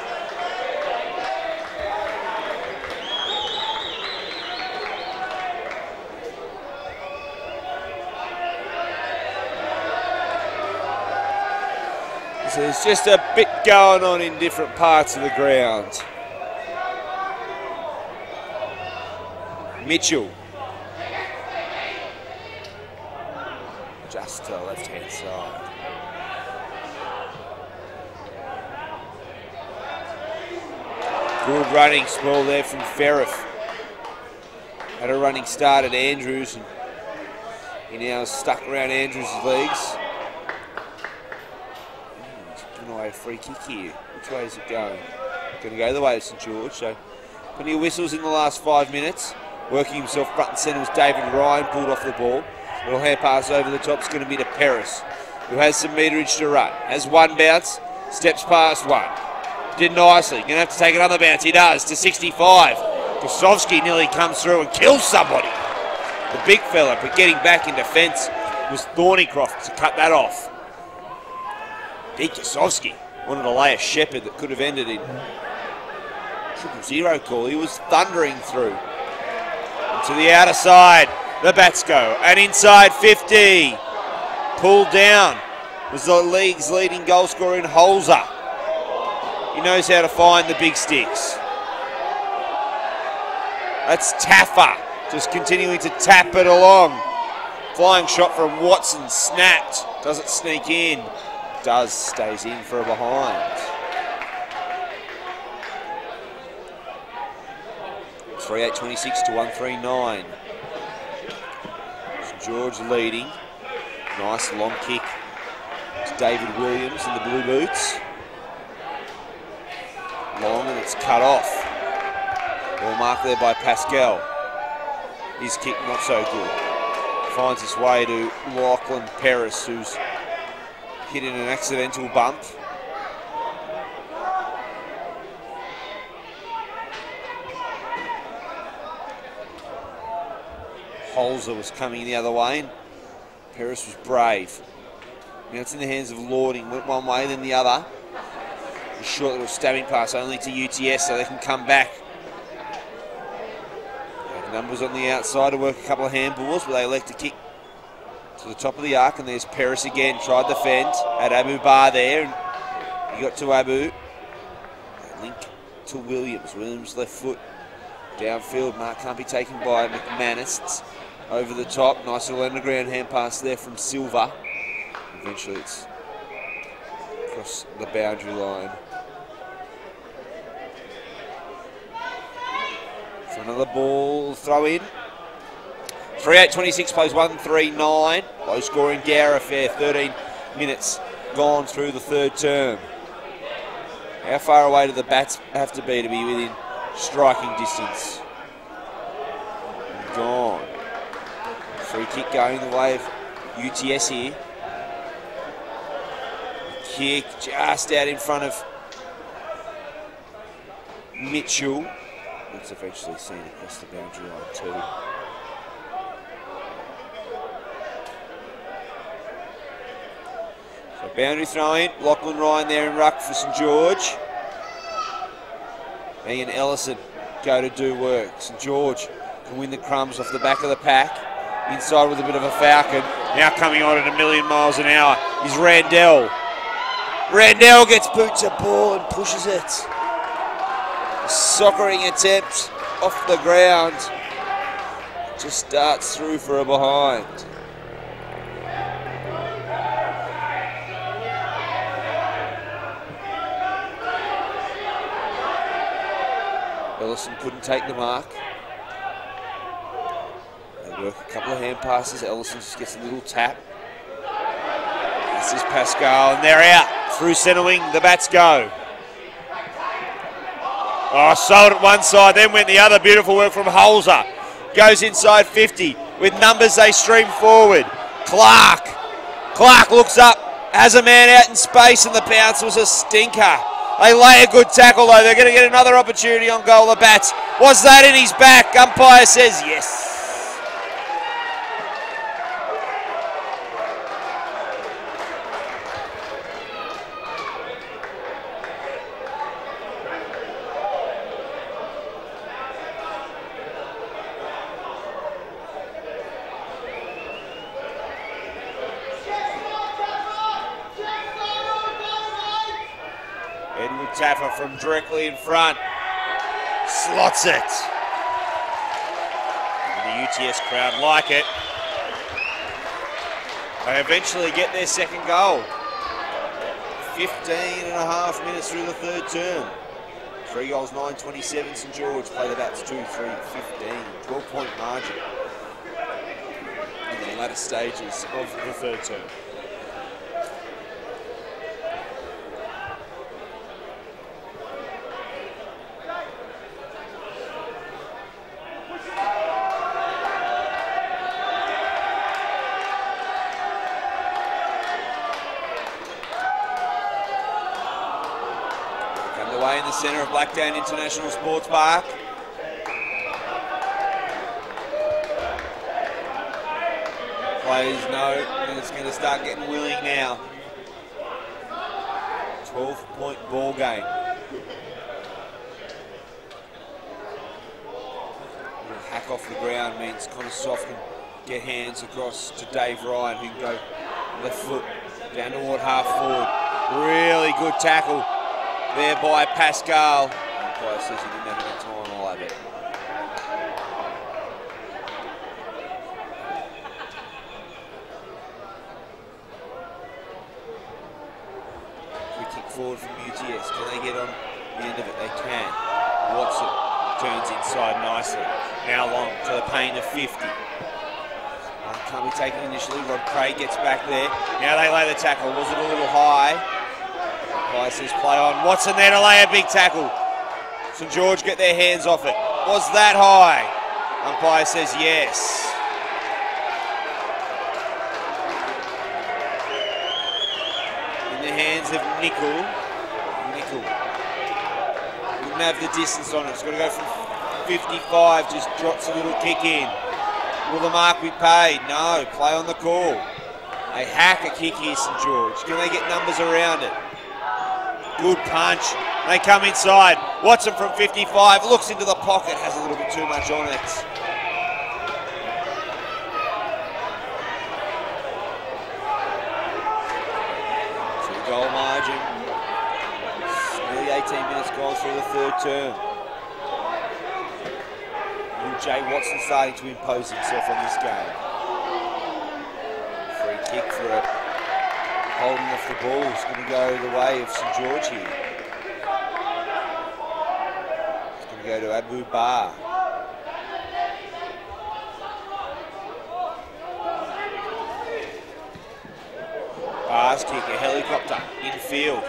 So there's just a bit going on in different parts of the ground. Mitchell. Just to the left-hand side. Good running spell there from Ferriff. Had a running start at Andrews, and he now is stuck around Andrews' legs. giving away a free kick here. Which way is it going? Going to go the way of St George. So plenty of whistles in the last 5 minutes. Working himself front and centre was David Ryan, pulled off the ball. Little hand pass over the top is going to be to Paris, who has some meterage to run. Has one bounce, steps past one. Did nicely. Going to have to take another bounce. He does, to 65. Kosovsky nearly comes through and kills somebody. The big fella, but getting back in defence was Thornycroft to cut that off. Deke Kosovsky wanted to lay a shepherd that could have ended in 0-0 call. He was thundering through. And to the outer side, the bats go. And inside 50. Pulled down was the league's leading goal scorer in Holzer. He knows how to find the big sticks. That's Taffer, just continuing to tap it along. Flying shot from Watson, snapped. Doesn't sneak in. Does, stays in for a behind. 38-26 to 139. St George leading. Nice long kick to David Williams in the blue boots. Long, and it's cut off. Ball marked there by Pascal. His kick not so good. Finds its way to Lachlan Paris, who's hit in an accidental bump. Holzer was coming the other way, and Paris was brave. Now it's in the hands of Lording. Went one way, then the other. A short little stabbing pass only to UTS so they can come back. Numbers on the outside to work a couple of handballs, but they elect to kick to the top of the arc, and there's Paris again. Tried the fend, had Abu Bar there, and he got to Abu. Link to Williams. Williams left foot downfield. Mark can't be taken by McManus. It's over the top. Nice little underground hand pass there from Silva. Eventually it's across the boundary line. For another ball throw in. 38-26 plays 139. Low scoring Gower affair. 13 minutes gone through the third term. How far away do the bats have to be within striking distance? Gone. Free kick going the way of UTS here. Kick just out in front of Mitchell. It's eventually seen across the boundary line too. So boundary throw in. Lachlan Ryan there in ruck for St George. Ian Ellison go to do work. St George can win the crumbs off the back of the pack. Inside with a bit of a falcon. Now coming on at 1,000,000 miles an hour is Randell. Randell gets boots at ball and pushes it. Soccering attempt off the ground. Just darts through for a behind. Ellison couldn't take the mark. They work a couple of hand passes. Ellison just gets a little tap. This is Pascal, and they're out. Through centre wing, the bats go. Oh, sold at one side, then went the other. Beautiful work from Holzer. Goes inside 50. With numbers, they stream forward. Clark looks up, has a man out in space, and the bounce was a stinker. They lay a good tackle, though. They're going to get another opportunity on goal, the bats. Was that in his back? Umpire says yes. Taffer from directly in front. Slots it. And the UTS crowd like it. They eventually get their second goal. 15.5 minutes through the third term. 3 goals, 9-27. St George play the bats 2-3-15. 12-point margin in the latter stages of the third term. in the centre of Blackdown International Sports Park. Players know that it's going to start getting willing now. 12-point ball game. Hack off the ground means Connor Soft can get hands across to Dave Ryan, who can go left foot down toward half forward. Really good tackle there by Pascal. The umpire says he didn't have enough time, I'll have it. Free kick forward from UTS. Can they get on the end of it? They can. Watson turns inside nicely. Now long to the pain of 50. Can't be taken initially. Rod Craig gets back there. Now they lay the tackle. Was it a little high? Umpire says play on. Watson there to lay a big tackle. St George get their hands off it. Was that high? Umpire says yes. In the hands of Nickel. Nickel wouldn't have the distance on it. It's got to go from 55. Just drops a little kick in. Will the mark be paid? No. Play on the call. They hack a kick here, St George. Can they get numbers around it? Good punch. They come inside. Watson from 55 looks into the pocket. Has a little bit too much on it. Two-goal margin. Nearly 18 minutes gone through the third term. Jay Watson starting to impose himself on this game. Free kick for it. Holding off the ball is going to go the way of St George here. It's going to go to Abu Bar. Bar's kick, a helicopter infield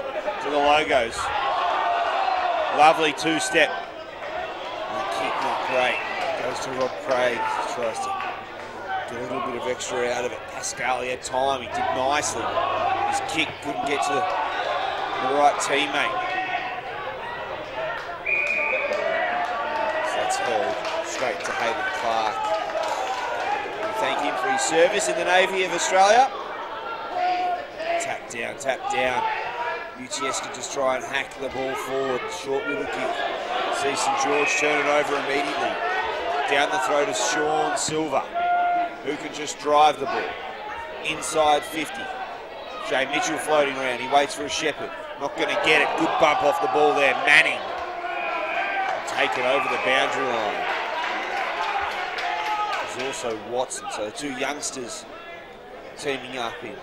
to the Logos. Lovely two-step. The kick not great. Goes to Rod Craig, tries to get a little bit of extra out of it. Pascal, he had time, he did nicely. His kick couldn't get to the right teammate. So that's held straight to Hayden Clark. We thank him for his service in the Navy of Australia. Tap down. UTS can just try and hack the ball forward. Short little kick. See St George turn it over immediately. Down the throat of Sean Silver, who can just drive the ball. Inside 50. Jay Mitchell floating around. He waits for a Shepherd. Not going to get it. Good bump off the ball there. Manning. Take it over the boundary line. There's also Watson. So the two youngsters teaming up in.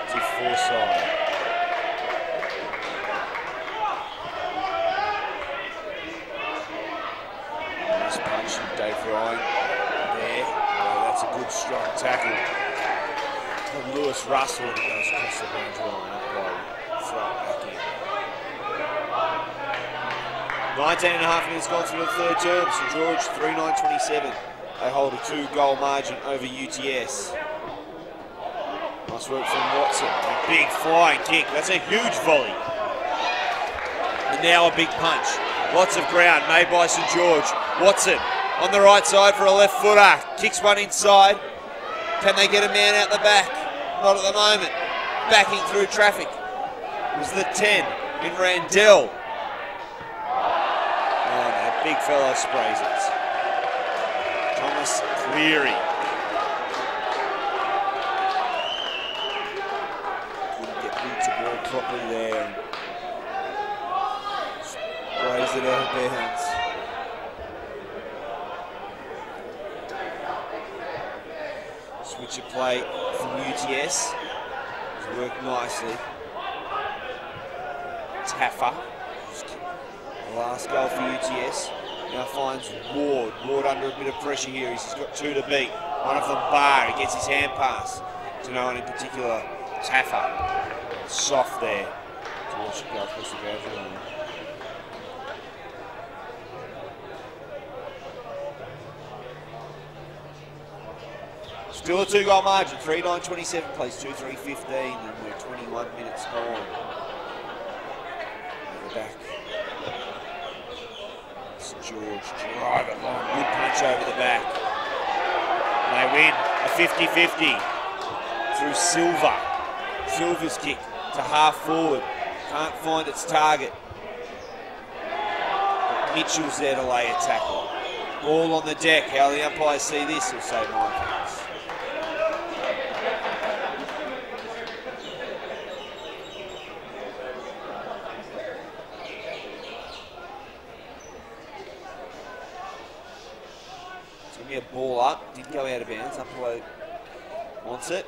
To Forsyth. Dave Ryan there. Oh, that's a good strong tackle. And Lewis Russell goes across the boundary line up by front back in. 19 and a half minutes gone through the third term. St George 3-9-27. They hold a 2-goal margin over UTS. Nice work from Watson. A big flying kick. That's a huge volley. And now a big punch. Lots of ground made by St George. Watson on the right side for a left footer. Kicks one inside. Can they get a man out the back? Not at the moment. Backing through traffic. It was the 10 in Randell. Oh, that big fella sprays it. Thomas Cleary. Couldn't get boot to ball properly there. Sprays it out of bounds. Switch of play from UTS. It's worked nicely. Taffer. The last goal for UTS. Now finds Ward. Ward under a bit of pressure here. He's got two to beat. One of them Bar. He gets his hand pass to no one in particular. Taffer. Soft there. To watch it go across the boundary line. Still a 2-goal margin, 3-9-27 plays 2-3-15, and we're 21 minutes gone. George, drive it long, good punch over the back. And they win a 50-50 through Silva. Silva's kick to half forward, can't find its target. But Mitchell's there to lay a tackle. Ball on the deck, how the umpires see this will say 9 points. A ball up, didn't go out of bounds, umpire wants it.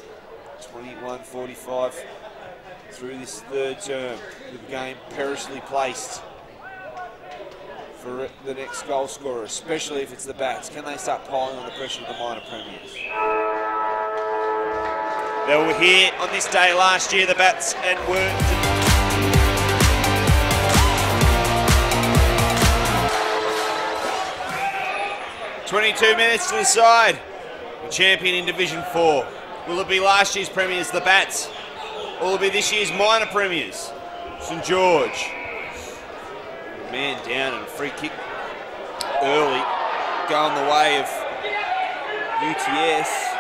21-45 through this third term. The game perilously placed for the next goal scorer, especially if it's the Bats. Can they start piling on the pressure of the minor premiers? They were here on this day last year, the Bats, and were 22 minutes to the side. The champion in Division 4. Will it be last year's premiers, the Bats? Or will it be this year's minor premiers, St George? Man down and a free kick early, going the way of UTS.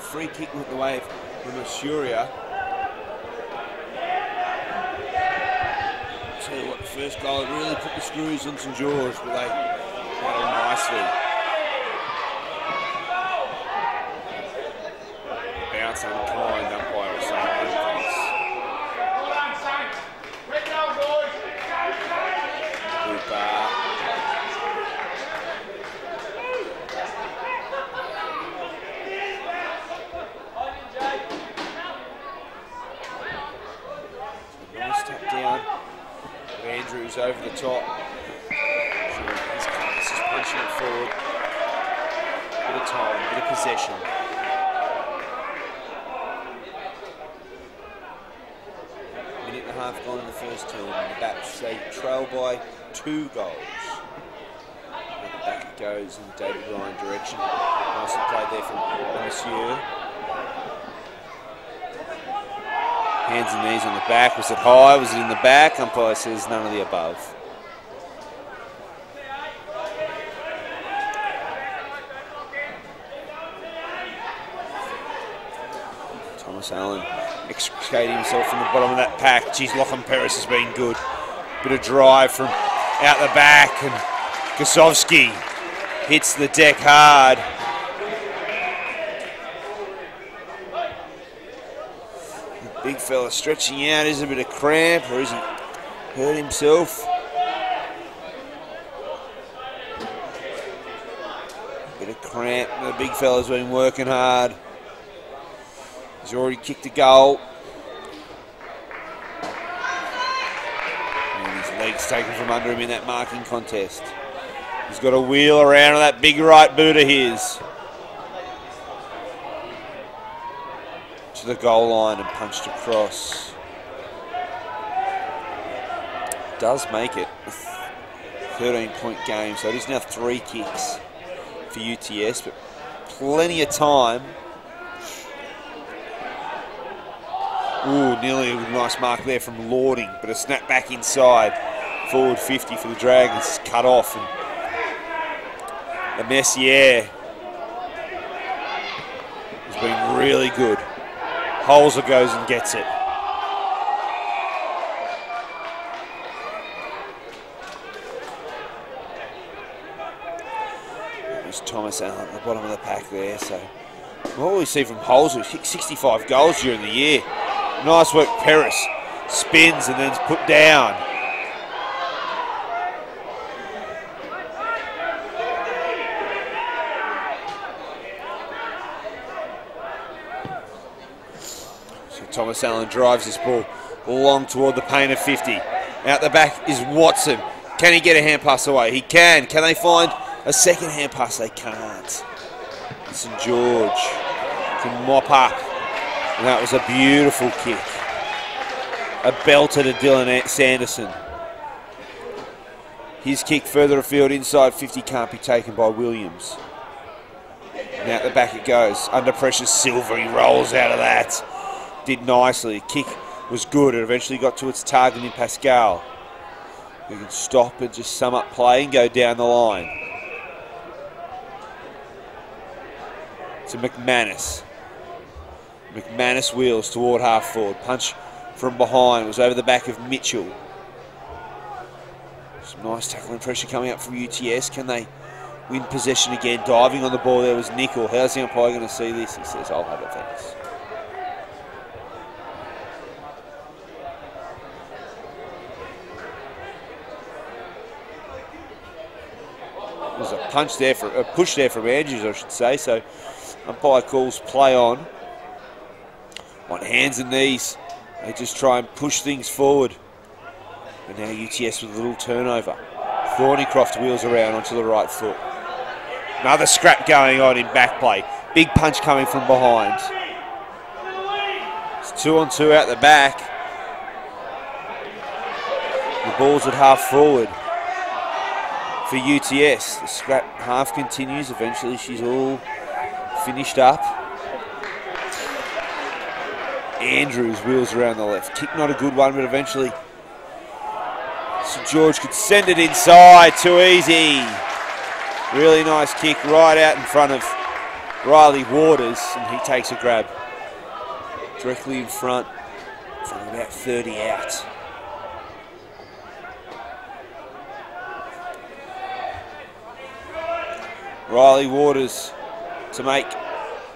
Free kick went the way of Masuria. Tell you what, the first goal really put the screws on St George, but they battled nicely. Bounce unkind, umpire was saying no thanks. Good bar. Andrews over the top. His class is punching it forward. Bit of time, bit of possession. Minute and a half gone in the first term. The Bats, they trail by 2 goals. And back it goes in David Ryan direction. Nicely played there from Monsieur. Hands and knees on the back. Was it high? Was it in the back? Umpire says none of the above. Thomas Allen extricating himself from the bottom of that pack. Geez, Lachlan Paris has been good. Bit of drive from out the back, and Kosovsky hits the deck hard. Big fella stretching out. Is a bit of cramp, or is he hurt himself? Bit of cramp. The big fella's been working hard. He's already kicked a goal. And his legs taken from under him in that marking contest. He's got to wheel around on that big right boot of his to the goal line and punched across. Does make it a 13-point game, so it is now 3 kicks for UTS, but plenty of time. Ooh, nearly a nice mark there from Lording, but a snap back inside. Forward 50 for the Dragons, is cut off, and the Messier has been really good. Holzer goes and gets it. There's Thomas Allen at the bottom of the pack there. So what we see from Holzer, 65 goals during the year. Nice work, Paris. Spins and then's put down. Thomas Allen drives this ball long toward the paint of 50. Out the back is Watson. Can he get a hand pass away? He can. Can they find a second hand pass? They can't. St George can mop up. And that was a beautiful kick. A belter to Dylan Sanderson. His kick further afield inside 50 can't be taken by Williams. And out the back it goes. Under pressure, Silver. He rolls out of that. Did nicely. Kick was good. It eventually got to its target in Pascal. We can stop and just sum up play and go down the line. To McManus. McManus wheels toward half forward. Punch from behind. It was over the back of Mitchell. Some nice tackling pressure coming up from UTS. Can they win possession again? Diving on the ball there was Nickel. How's the umpire going to see this? He says, I'll have it, thanks. There's a punch there, a push there from Andrews, I should say. So umpire calls play on hands and knees. They just try and push things forward. And now UTS with a little turnover. Thornycroft wheels around onto the right foot. Another scrap going on in back play. Big punch coming from behind. It's 2-on-2 out the back. The ball's at half forward for UTS. The scrap half continues. Eventually she's all finished up. Andrews wheels around the left. Kick not a good one, but eventually St George could send it inside. Too easy. Really nice kick right out in front of Riley Waters, and he takes a grab directly in front from about 30 out. Riley Waters to make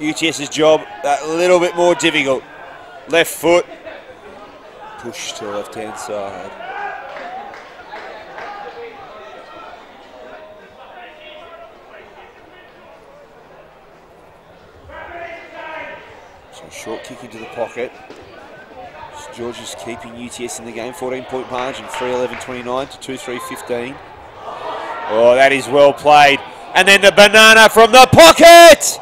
UTS's job that little bit more difficult. Left foot, push to the left-hand side. So short kick into the pocket. St George is keeping UTS in the game. 14-point margin, 3-11-29 to 2-3-15. Oh, that is well played. And then the banana from the pocket!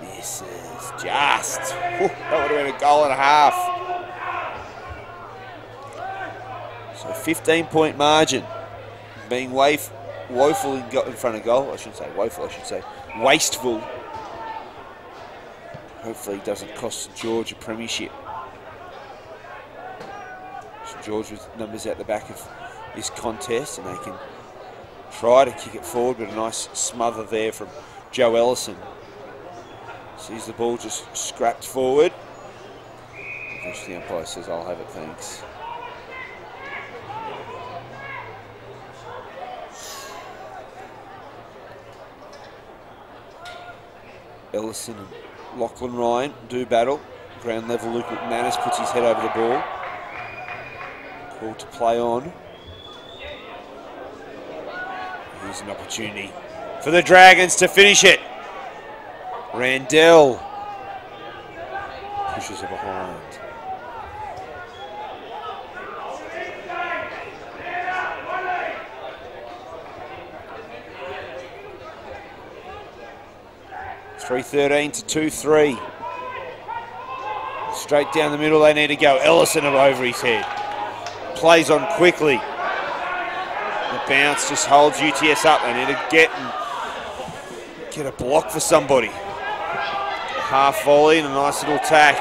Misses just. That would have been a goal and a half. So 15-point margin. Being woeful in front of goal. I shouldn't say woeful, I should say wasteful. Hopefully it doesn't cost St George a premiership. St George with numbers out the back of this contest, and they can try to kick it forward, but a nice smother there from Joe Ellison. Sees the ball just scrapped forward. Eventually the umpire says, I'll have it, thanks. Ellison and Lachlan Ryan do battle. Ground level, Luke McManus puts his head over the ball. Call to play on. Here's an opportunity for the Dragons to finish it. Randell pushes it behind. (3:13 to 2-3). Straight down the middle they need to go. Ellison over his head. Plays on quickly. The bounce just holds UTS up. They need to get a block for somebody. Half volley and a nice little tap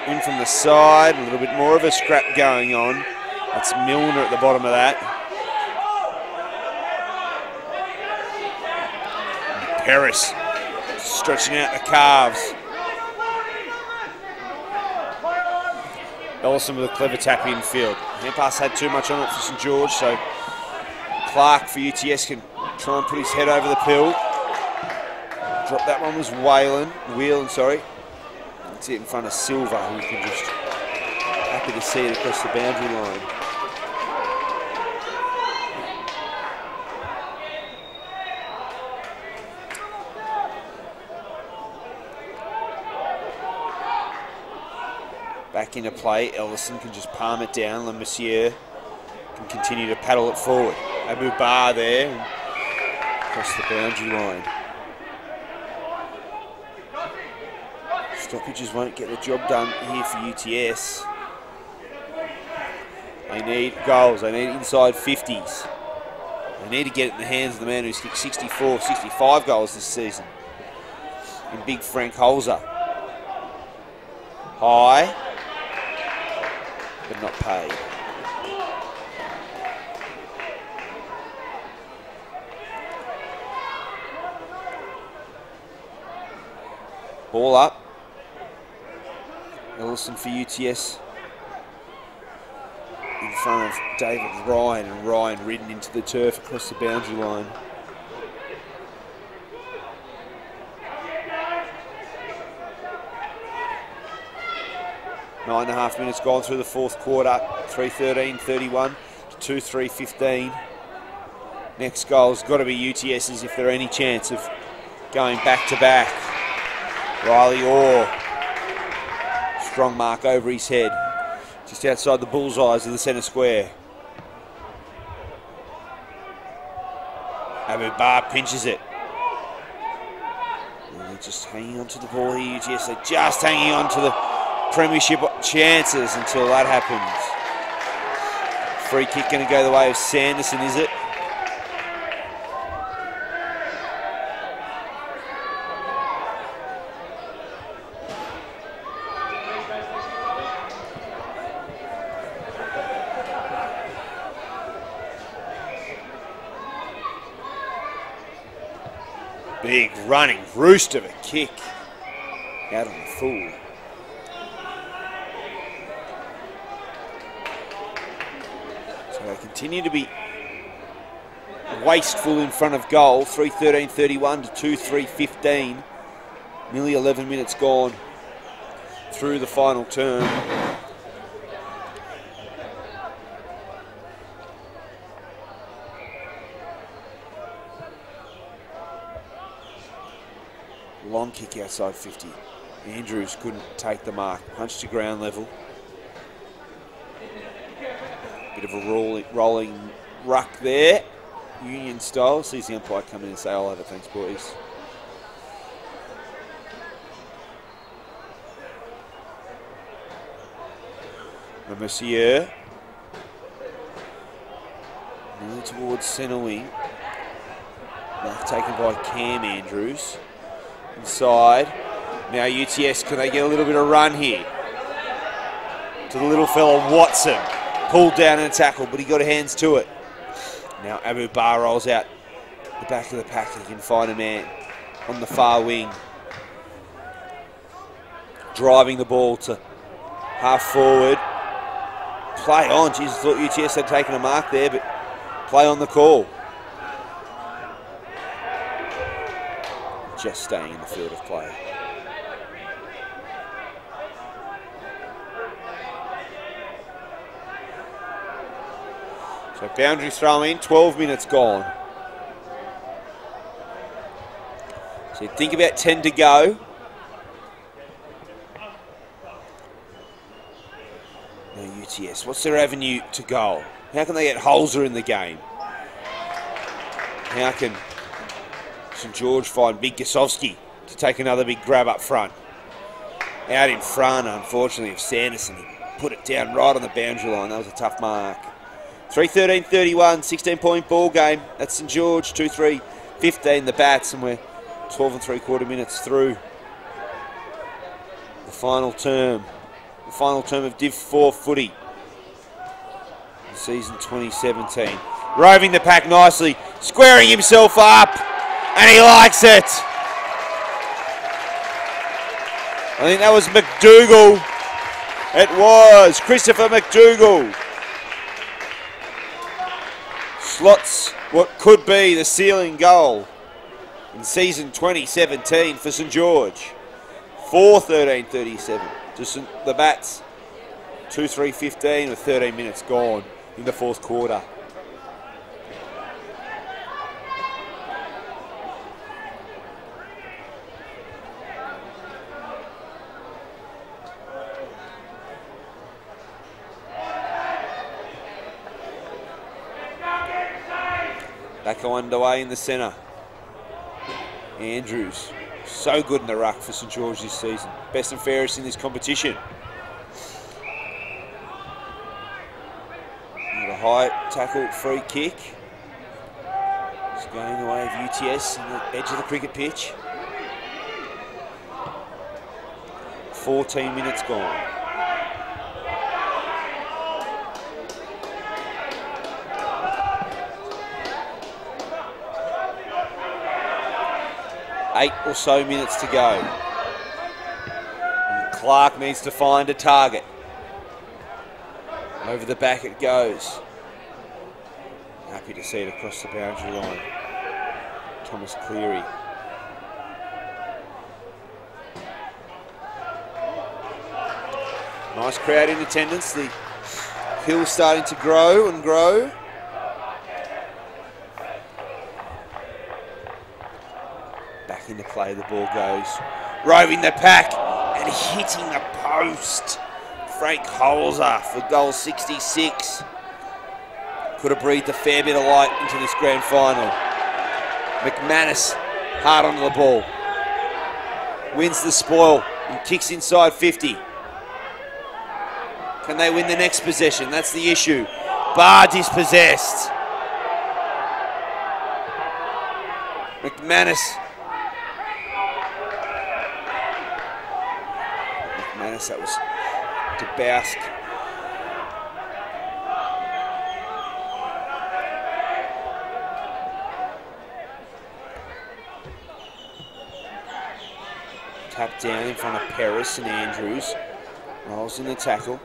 in from the side. A little bit more of a scrap going on. That's Milner at the bottom of that. And Paris stretching out the calves. Ellison with a clever tap in field. Hampass had too much on it for St George, so Clark for UTS can try and put his head over the pill. Drop that one was Whelan, sorry. That's it in front of Silver, who can just happy to see it across the boundary line. Back into play, Ellison can just palm it down. Lemassiere can continue to paddle it forward. Abu Bar there, and across the boundary line. Stoppages won't get the job done here for UTS. They need goals. They need inside 50s. They need to get it in the hands of the man who's kicked 64, 65 goals this season, in big Frank Holzer. High, but not paid. Ball up. Ellison for UTS. In front of David Ryan, and Ryan ridden into the turf across the boundary line. Nine and a half minutes gone through the fourth quarter. 3:13:31 to 2:3:15. Next goal's got to be UTS's if there are any chance of going back to back. Riley Orr. Strong mark over his head. Just outside the bullseyes of the centre square. Abu Bar pinches it. And they're just hanging on to the ball here, UTS. They're just hanging on to the premiership chances until that happens. Free kick going to go the way of Sanderson, is it? Big running roost of a kick out on the full. So they continue to be wasteful in front of goal. 3:13:31 to 2:3:15. Nearly 11 minutes gone through the final term. Long kick outside 50. Andrews couldn't take the mark. Punched to ground level. Bit of a rolling ruck there. Union style. Sees the umpire come in and say, "I'll have it, thanks, boys." Mercier. Nearly towards centre wing. Mark taken by Cam Andrews. Inside. Now UTS, can they get a little bit of run here? To the little fella Watson. Pulled down in a tackle, but he got hands to it. Now Abu Bar rolls out the back of the pack. He can find a man on the far wing. Driving the ball to half forward. Play on. Jesus, thought UTS had taken a mark there, but play on the call. Just staying in the field of play. So boundary throw in, 12 minutes gone. So think about 10 to go. Now UTS, what's their avenue to goal? How can they get Holzer in the game? How can St George find Big Gasovsky to take another big grab up front? Out in front, unfortunately, of Sanderson. He put it down right on the boundary line. That was a tough mark. 3:13:31, 16-point ball game. That's St George, 2-3-15 the Bats, and we're 12 3/4 minutes through the final term. The final term of Div 4 footy. Season 2017. Roving the pack nicely, squaring himself up. And he likes it. I think that was McDougall. It was Christopher McDougall. Slots what could be the ceiling goal in season 2017 for St George. 4:13:37 to the Bats. 2:3:15 with 13 minutes gone in the fourth quarter. Back underway in the centre. Andrews, so good in the ruck for St George this season. Best and fairest in this competition. high tackle free kick. It's going the way of UTS in the edge of the cricket pitch. 14 minutes gone. Eight or so minutes to go. And Clark needs to find a target. Over the back it goes. Happy to see it across the boundary line. Thomas Cleary. Nice crowd in attendance. The hill's starting to grow and grow. Back into play the ball goes. Roving the pack and hitting the post. Frank Holzer for goal 66. Could have breathed a fair bit of light into this grand final. McManus hard onto the ball. Wins the spoil and kicks inside 50. Can they win the next possession? That's the issue. Bar dispossessed. McManus. That was DeBowsk. Tap down in front of Paris and Andrews. Rolls in the tackle.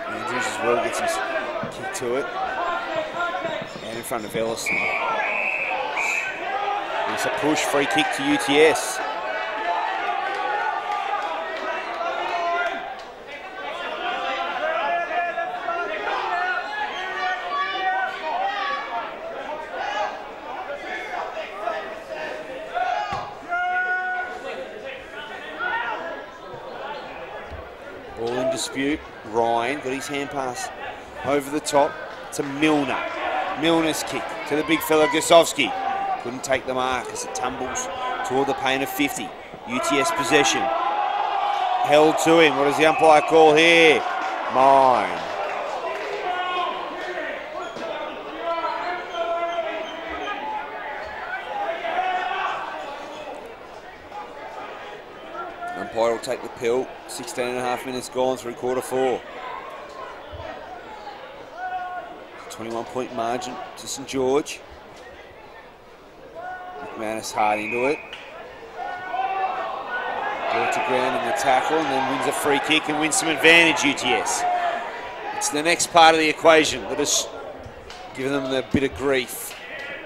Andrews as well gets his kick to it. And in front of Ellison. And it's a push free kick to UTS. Dispute. Ryan got his hand pass over the top to Milner. Milner's kick to the big fella Gosowski. Couldn't take the mark as it tumbles toward the paint of 50. UTS possession. Held to him. What does the umpire call here? Mine. Umpire will take the pill. 16.5 minutes gone through quarter four. 21-point margin to St George. McManus hard into it. Ball to ground in the tackle and then wins a free kick and wins some advantage, UTS. It's the next part of the equation that has given them a bit of grief.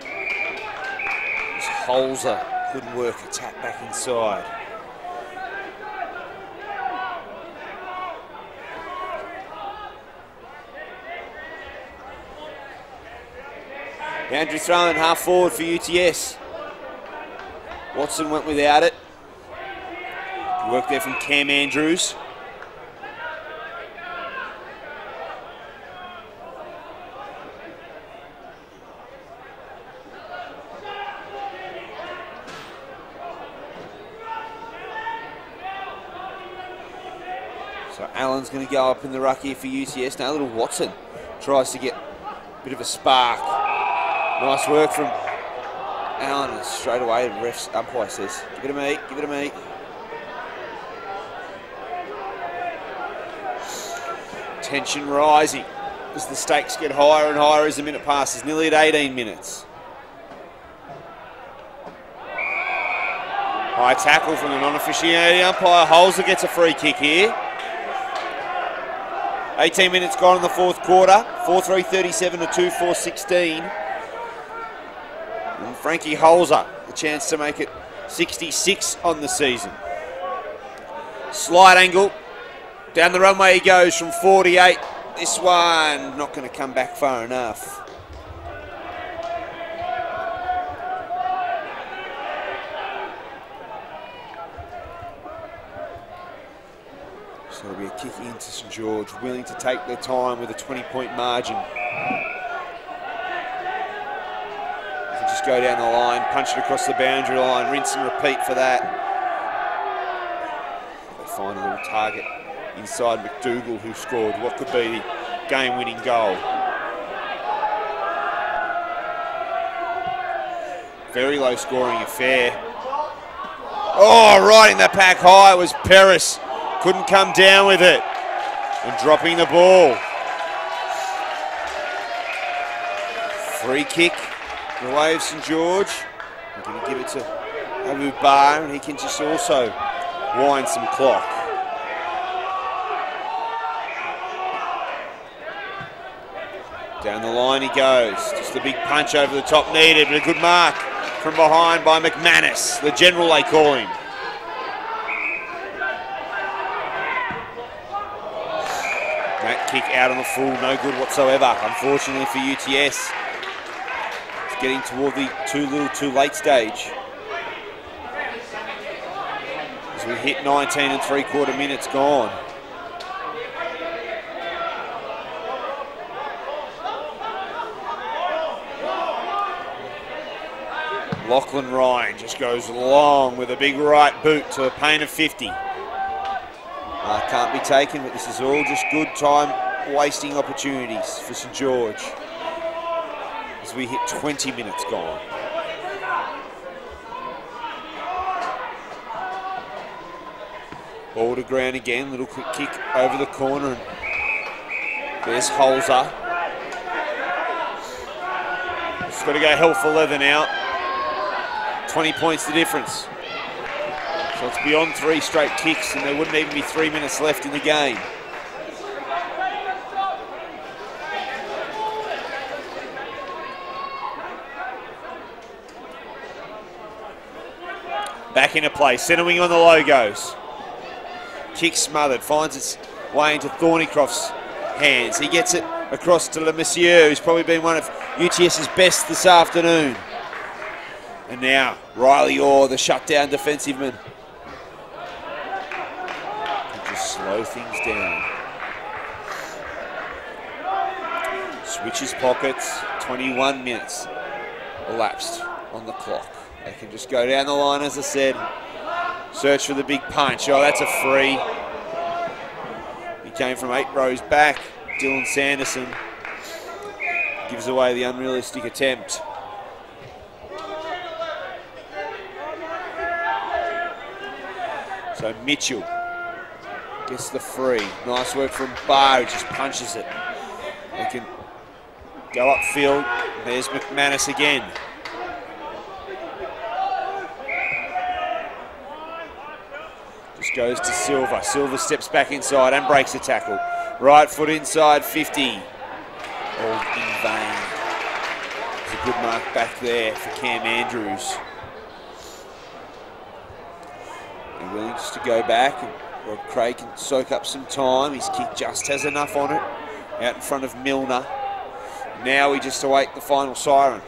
As Holzer couldn't work a tap back inside. Andrew throwing half forward for UTS. Watson went without it. Good work there from Cam Andrews. So Allen's going to go up in the ruck here for UTS. Now little Watson tries to get a bit of a spark. Nice work from Allen, and straight away the ref's umpire says, give it to me, give it to me. Tension rising as the stakes get higher and higher as the minute passes, nearly at 18 minutes. High tackle from the non-officiating umpire. Holzer gets a free kick here. 18 minutes gone in the fourth quarter. 4-3-37 to 2-4-16. And Frankie Holzer, the chance to make it 66 on the season. Slight angle. Down the runway he goes from 48. This one not going to come back far enough. So it'll be a kick into St George, willing to take their time with a 20-point margin. Just go down the line, punch it across the boundary line, rinse and repeat for that. They find a little target inside McDougall, who scored what could be the game-winning goal. Very low scoring affair. Oh, right in the pack high was Paris. Couldn't come down with it. And dropping the ball. Free kick the way of St George. We're going to give it to Abu Bar, and he can just also wind some clock. Down the line he goes. Just a big punch over the top needed, but a good mark from behind by McManus, the general they call him. That kick out on the full, no good whatsoever, unfortunately for UTS. It's getting toward the too little too late stage. As we hit 19 3/4 minutes gone. Lachlan Ryan just goes long with a big right boot to a pain of 50. Can't be taken, but this is all just good time wasting opportunities for St George as we hit 20 minutes gone. Ball to ground again, little quick kick over the corner, and there's Holzer. It's got to go hell for leather now. 20 points the difference. So it's beyond 3 straight kicks, and there wouldn't even be 3 minutes left in the game. Back into play, centre wing on the logos. Kick smothered, finds its way into Thornycroft's hands. He gets it across to Le Monsieur, who's probably been one of UTS's best this afternoon. And now, Riley Orr, the shutdown defensive man. Can just slow things down. Switches pockets, 21 minutes elapsed on the clock. They can just go down the line, as I said. Search for the big punch. Oh, that's a free. He came from 8 rows back. Dylan Sanderson gives away the unrealistic attempt. So Mitchell gets the free. Nice work from Barr, who just punches it. They can go upfield. There's McManus again. Just goes to Silva. Silva steps back inside and breaks the tackle. Right foot inside, 50. All in vain. There's a good mark back there for Cam Andrews. They're willing just to go back, and Rod Craig can soak up some time. His kick just has enough on it. Out in front of Milner. Now we just await the final siren.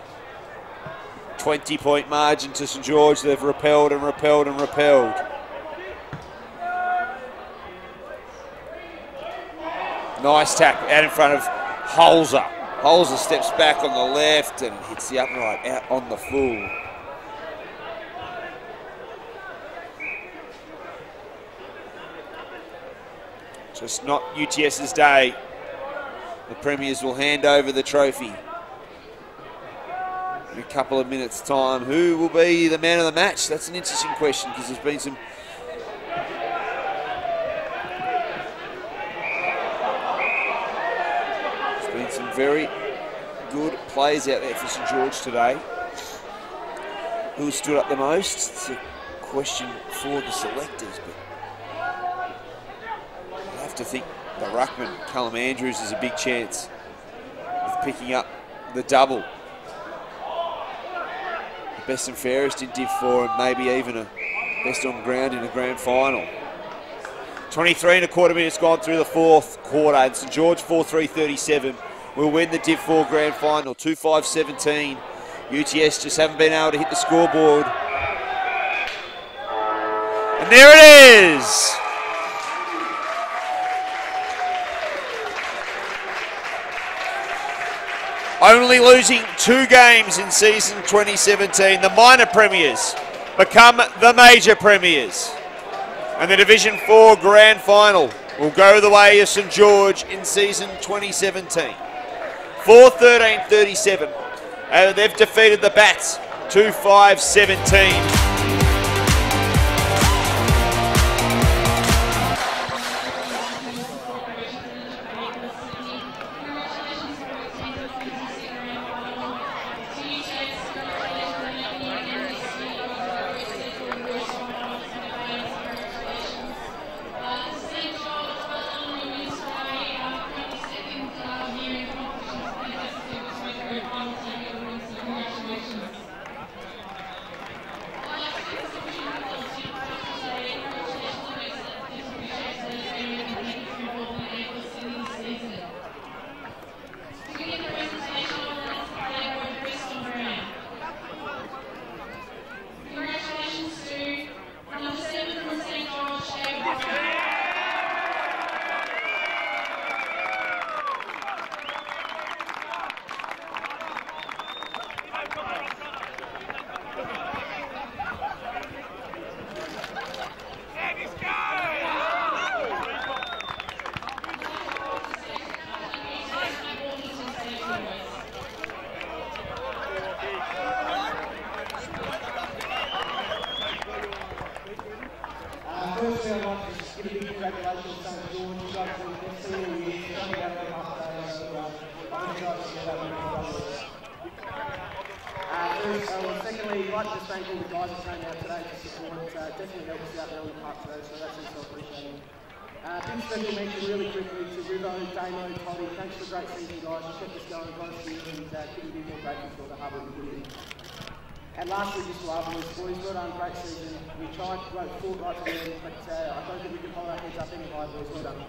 20-point margin to St George. They've repelled and repelled and repelled. Nice tap out in front of Holzer. Holzer steps back on the left and hits the upright out on the full. Just not UTS's day. The Premiers will hand over the trophy in a couple of minutes' time. Who will be the man of the match? That's an interesting question, because there's been some very good players out there for St George today. Who stood up the most? It's a question for the selectors, but I have to think the ruckman, Callum Andrews, is a big chance of picking up the double. The best and fairest in Div 4, and maybe even a best on ground in a grand final. 23 1/4 minutes gone through the 4th quarter, and St George 4-3-37 will win the Div 4 grand final, 2-5-17. UTS just haven't been able to hit the scoreboard. And there it is! Only losing 2 games in season 2017, the minor premiers become the major premiers. And the Division 4 grand final will go the way of St George in season 2017. 4-13-37. They've defeated the Bats 2-5-17. Firstly, I'd like to just give a big congratulations to St. George. You guys have been best all year. It's only about a half day, so I'm excited to see that win. Secondly, I'd like to just thank all the guys that came out today to support. Definitely helped us out there on the park today, so that's also appreciated. Big special mention really quickly to Rivo, Damo, Toddy. Thanks for a great season, guys. You kept us going, got us here, and couldn't be more grateful for the hard work we did. And lastly, just to Arvillers, boys, well done, great season. We tried, fought right to the end, but I don't think we can hold our heads up any higher, boys. Well done.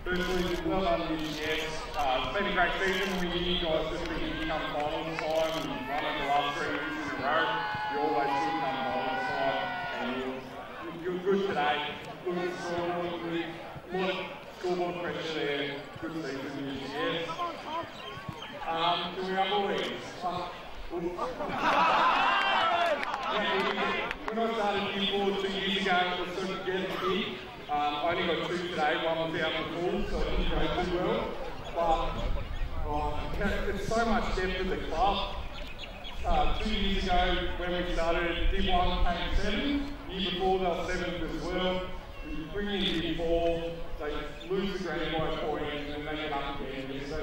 Firstly, well done to you, yes. It's been a great season. We knew you guys just think you come finals time and run over the last 3 weeks in a row. You always should come finals time, and you're good today. Look at the scoreboard, a lot of scoreboard pressure there. Good season, yes. Do we have all these? When I started Year 4 2 years ago, it was sort of getting big. I only got 2 today, one was out in the pool, so it didn't go too well. But there's so much depth in the club. 2 years ago, when we started, Div 1 came 7. Year before, they were 7th as well. We bring in Div 4, they lose the grand by a point, and then they get up again. So